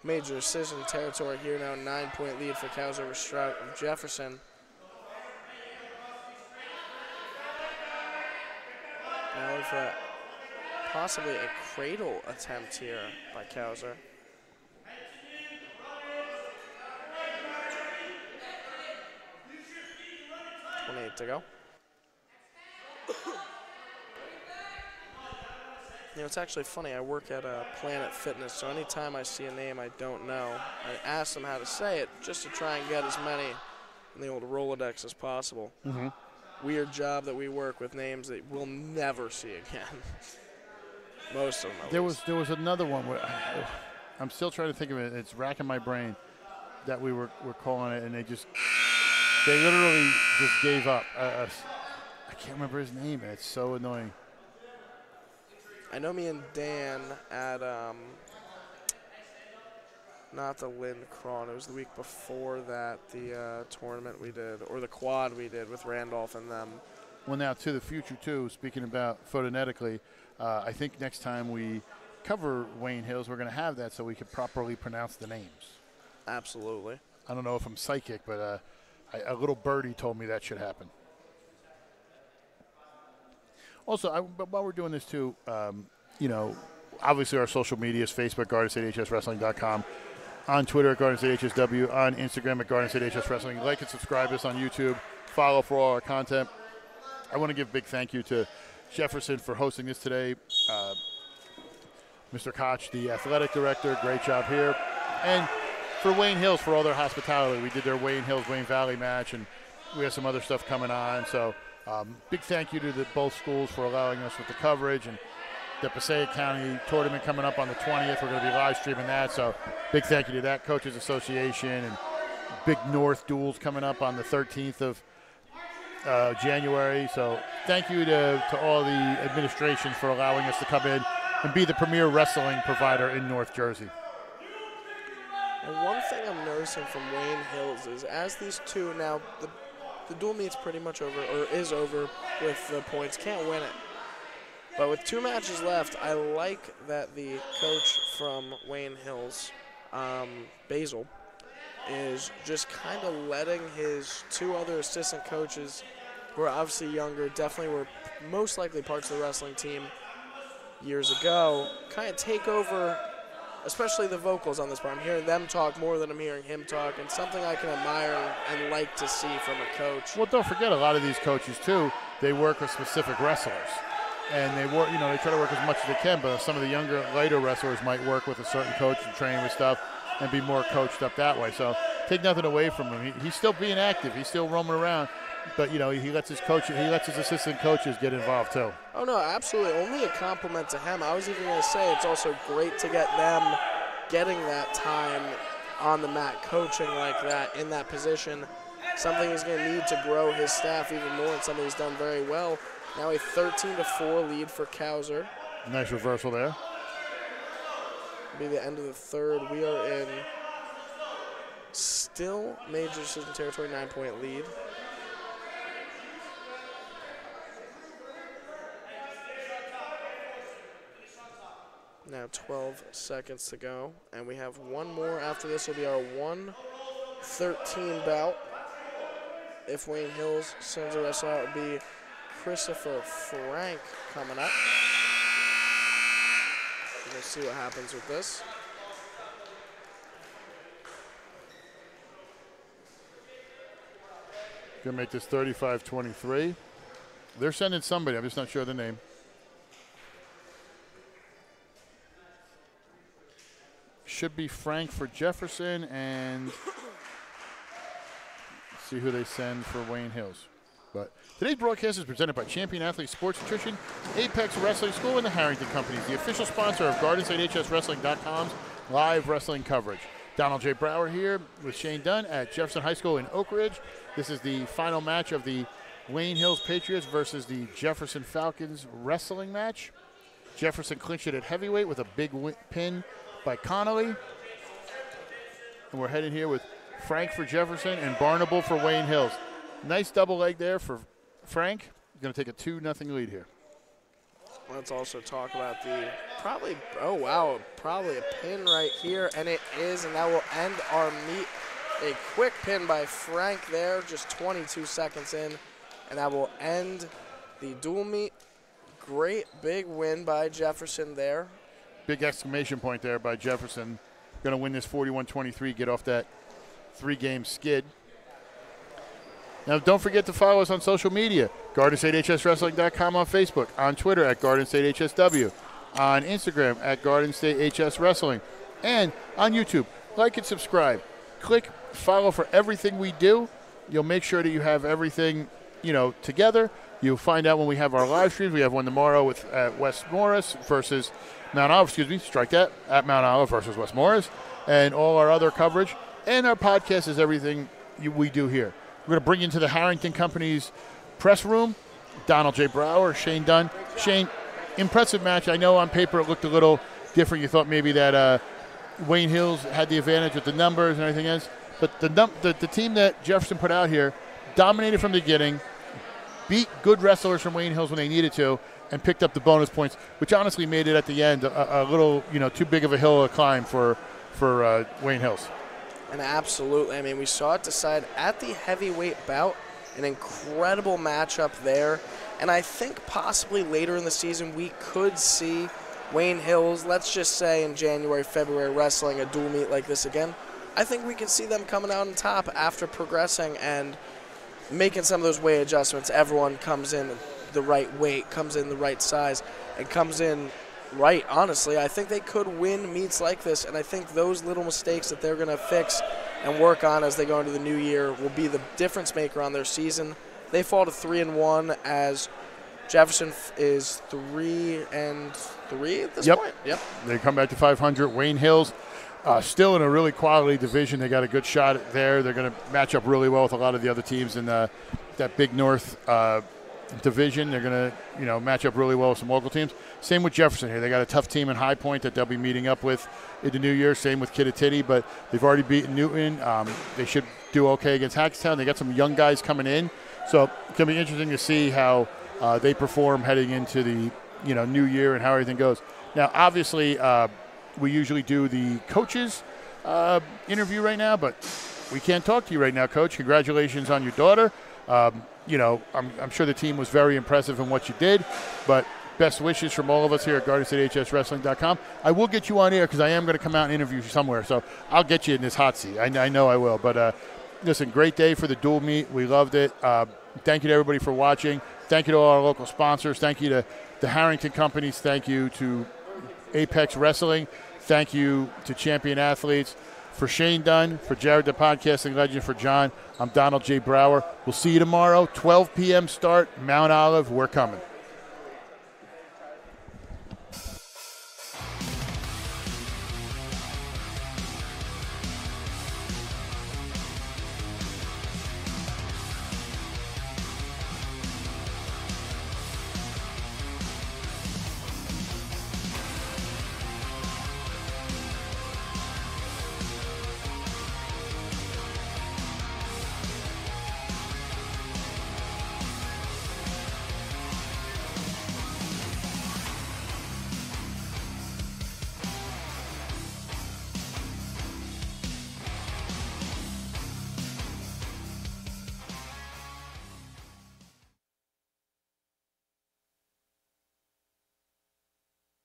major decision territory here now. 9-point lead for Cows over Jefferson. Now with possibly a cradle attempt here by Kauser. .28 to go. It's actually funny. I work at Planet Fitness, so anytime I see a name I don't know, I ask them how to say it just to try and get as many in the old Rolodex as possible. Mm-hmm. Weird job that we work with names that we'll never see again. Most of them. There was another one where I'm still trying to think of it. It's racking my brain that we were calling it, and they literally just gave up. I can't remember his name, and it's so annoying. I know me and Dan at not the Lynn Cron. It was the week before that, the tournament we did, or the quad we did with Randolph and them. Well, now to the future, too, speaking about phonetically, I think next time we cover Wayne Hills, we're going to have that so we can properly pronounce the names. Absolutely. I don't know if I'm psychic, but a little birdie told me that should happen. Also, while we're doing this, too, obviously our social media is Facebook, GardenStateHSWrestling.com. On Twitter at Garden State HSW, on Instagram at Garden State HS Wrestling. Like and subscribe us on YouTube. Follow for all our content. I want to give a big thank you to Jefferson for hosting this today. Mr. Koch, the athletic director, great job here. And for Wayne Hills for all their hospitality. We did their Wayne Hills, Wayne Valley match, and we have some other stuff coming on. So big thank you to both schools for allowing us with the coverage. And the Passaic County tournament coming up on the 20th. We're going to be live streaming that. So big thank you to that Coaches Association, and Big North duels coming up on the 13th of January. So thank you to all the administrations for allowing us to come in and be the premier wrestling provider in North Jersey. And one thing I'm noticing from Wayne Hills is as these two now, the dual meet's pretty much over, or is over with the points. Can't win it. But with 2 matches left, I like that the coach from Wayne Hills, Basil, is just kind of letting his 2 other assistant coaches, who are obviously younger, definitely were most likely parts of the wrestling team years ago, kind of take over, especially the vocals on this part. I'm hearing them talk more than I'm hearing him talk, and something I can admire and like to see from a coach. Well, don't forget, a lot of these coaches, too, they work with specific wrestlers. And they work, they try to work as much as they can, but some of the younger, lighter wrestlers might work with a certain coach and train with stuff and be more coached up that way. So take nothing away from him. He's still being active. He's still roaming around, but he lets his assistant coaches get involved too. Oh no, absolutely. Only a compliment to him. I was even going to say it's also great to get them getting that time on the mat, coaching like that in that position, something he's going to need to grow his staff even more, and something he's done very well. Now a 13-4 lead for Cowser. Nice reversal there. Be the end of the third. We are in still major decision territory, 9-point lead. Now 12 seconds to go, and we have one more. After this will be our 1:13 bout. If Wayne Hills sends a wrestler out, it would be Christopher Frank coming up. We'll see what happens with this. Gonna make this 35-23. They're sending somebody. I'm just not sure of the name. Should be Frank for Jefferson, and see who they send for Wayne Hills. But today's broadcast is presented by Champion Athlete Sports Nutrition, Apex Wrestling School, and the Harrington Companies, the official sponsor of GardenStateHSWrestling.com's live wrestling coverage. Donald J. Brower here with Shane Dunn at Jefferson High School in Oak Ridge. This is the final match of the Wayne Hills Patriots versus the Jefferson Falcons wrestling match. Jefferson clinched it at heavyweight with a big pin by Connolly. And we're heading here with Frank for Jefferson and Barnable for Wayne Hills. Nice double leg there for Frank. He's going to take a 2-0 lead here. Let's also talk about the probably a pin right here, and it is, and that will end our meet. A quick pin by Frank there, just 22 seconds in, and that will end the dual meet. Great big win by Jefferson there. Big exclamation point there by Jefferson. Going to win this 41-23, get off that 3-game skid. Now, don't forget to follow us on social media. GardenStateHSWrestling.com on Facebook, on Twitter at GardenStateHSW, on Instagram at GardenStateHSWrestling, and on YouTube. Like and subscribe. Click follow for everything we do. You'll make sure that you have everything, together. You'll find out when we have our live streams. We have one tomorrow with West Morris versus Mount Olive, at Mount Olive versus West Morris, and all our other coverage. And our podcast is everything we do here. We're going to bring you into the Harrington Company's press room. Donald J. Brower, Shane Dunn. Shane, impressive match. I know on paper it looked a little different. You thought maybe that Wayne Hills had the advantage with the numbers and everything else. But the team that Jefferson put out here dominated from the beginning, beat good wrestlers from Wayne Hills when they needed to, and picked up the bonus points, which honestly made it at the end a little, too big of a hill to climb for Wayne Hills. And absolutely, we saw it decide at the heavyweight bout, an incredible matchup there. And I think possibly later in the season we could see Wayne Hills, let's just say in January, February, wrestling a dual meet like this again. I think we can see them coming out on top after progressing and making some of those weight adjustments. Everyone comes in the right weight, comes in the right size, and comes in right. Honestly, I think they could win meets like this, and I think those little mistakes that they're going to fix and work on as they go into the new year will be the difference maker on their season. They fall to 3-1 as Jefferson is 3-3 at this point. Yep. They come back to 500. Wayne Hills still in a really quality division. They got a good shot there. They're going to match up really well with a lot of the other teams in that Big North division. They're going to, match up really well with some local teams. Same with Jefferson here. They got a tough team in High Point that they'll be meeting up with in the new year. Same with Kittatinny, but they've already beaten Newton. They should do okay against Hackstown. They got some young guys coming in, so it's going to be interesting to see how they perform heading into the new year and how everything goes. Now, obviously, we usually do the coaches interview right now, but we can't talk to you right now, Coach. Congratulations on your daughter. I'm sure the team was very impressive in what you did, but best wishes from all of us here at GardenStateHSWrestling.com. I will get you on air because I am going to come out and interview you somewhere, so I'll get you in this hot seat. I know I will. But listen, great day for the dual meet. We loved it. Thank you to everybody for watching. Thank you to all our local sponsors. Thank you to the Harrington Companies. Thank you to Apex Wrestling. Thank you to Champion Athletes. For Shane Dunn, for Jared the podcasting legend, for John, I'm Donald J. Brower. We'll see you tomorrow, 12 p.m. start, Mount Olive. We're coming.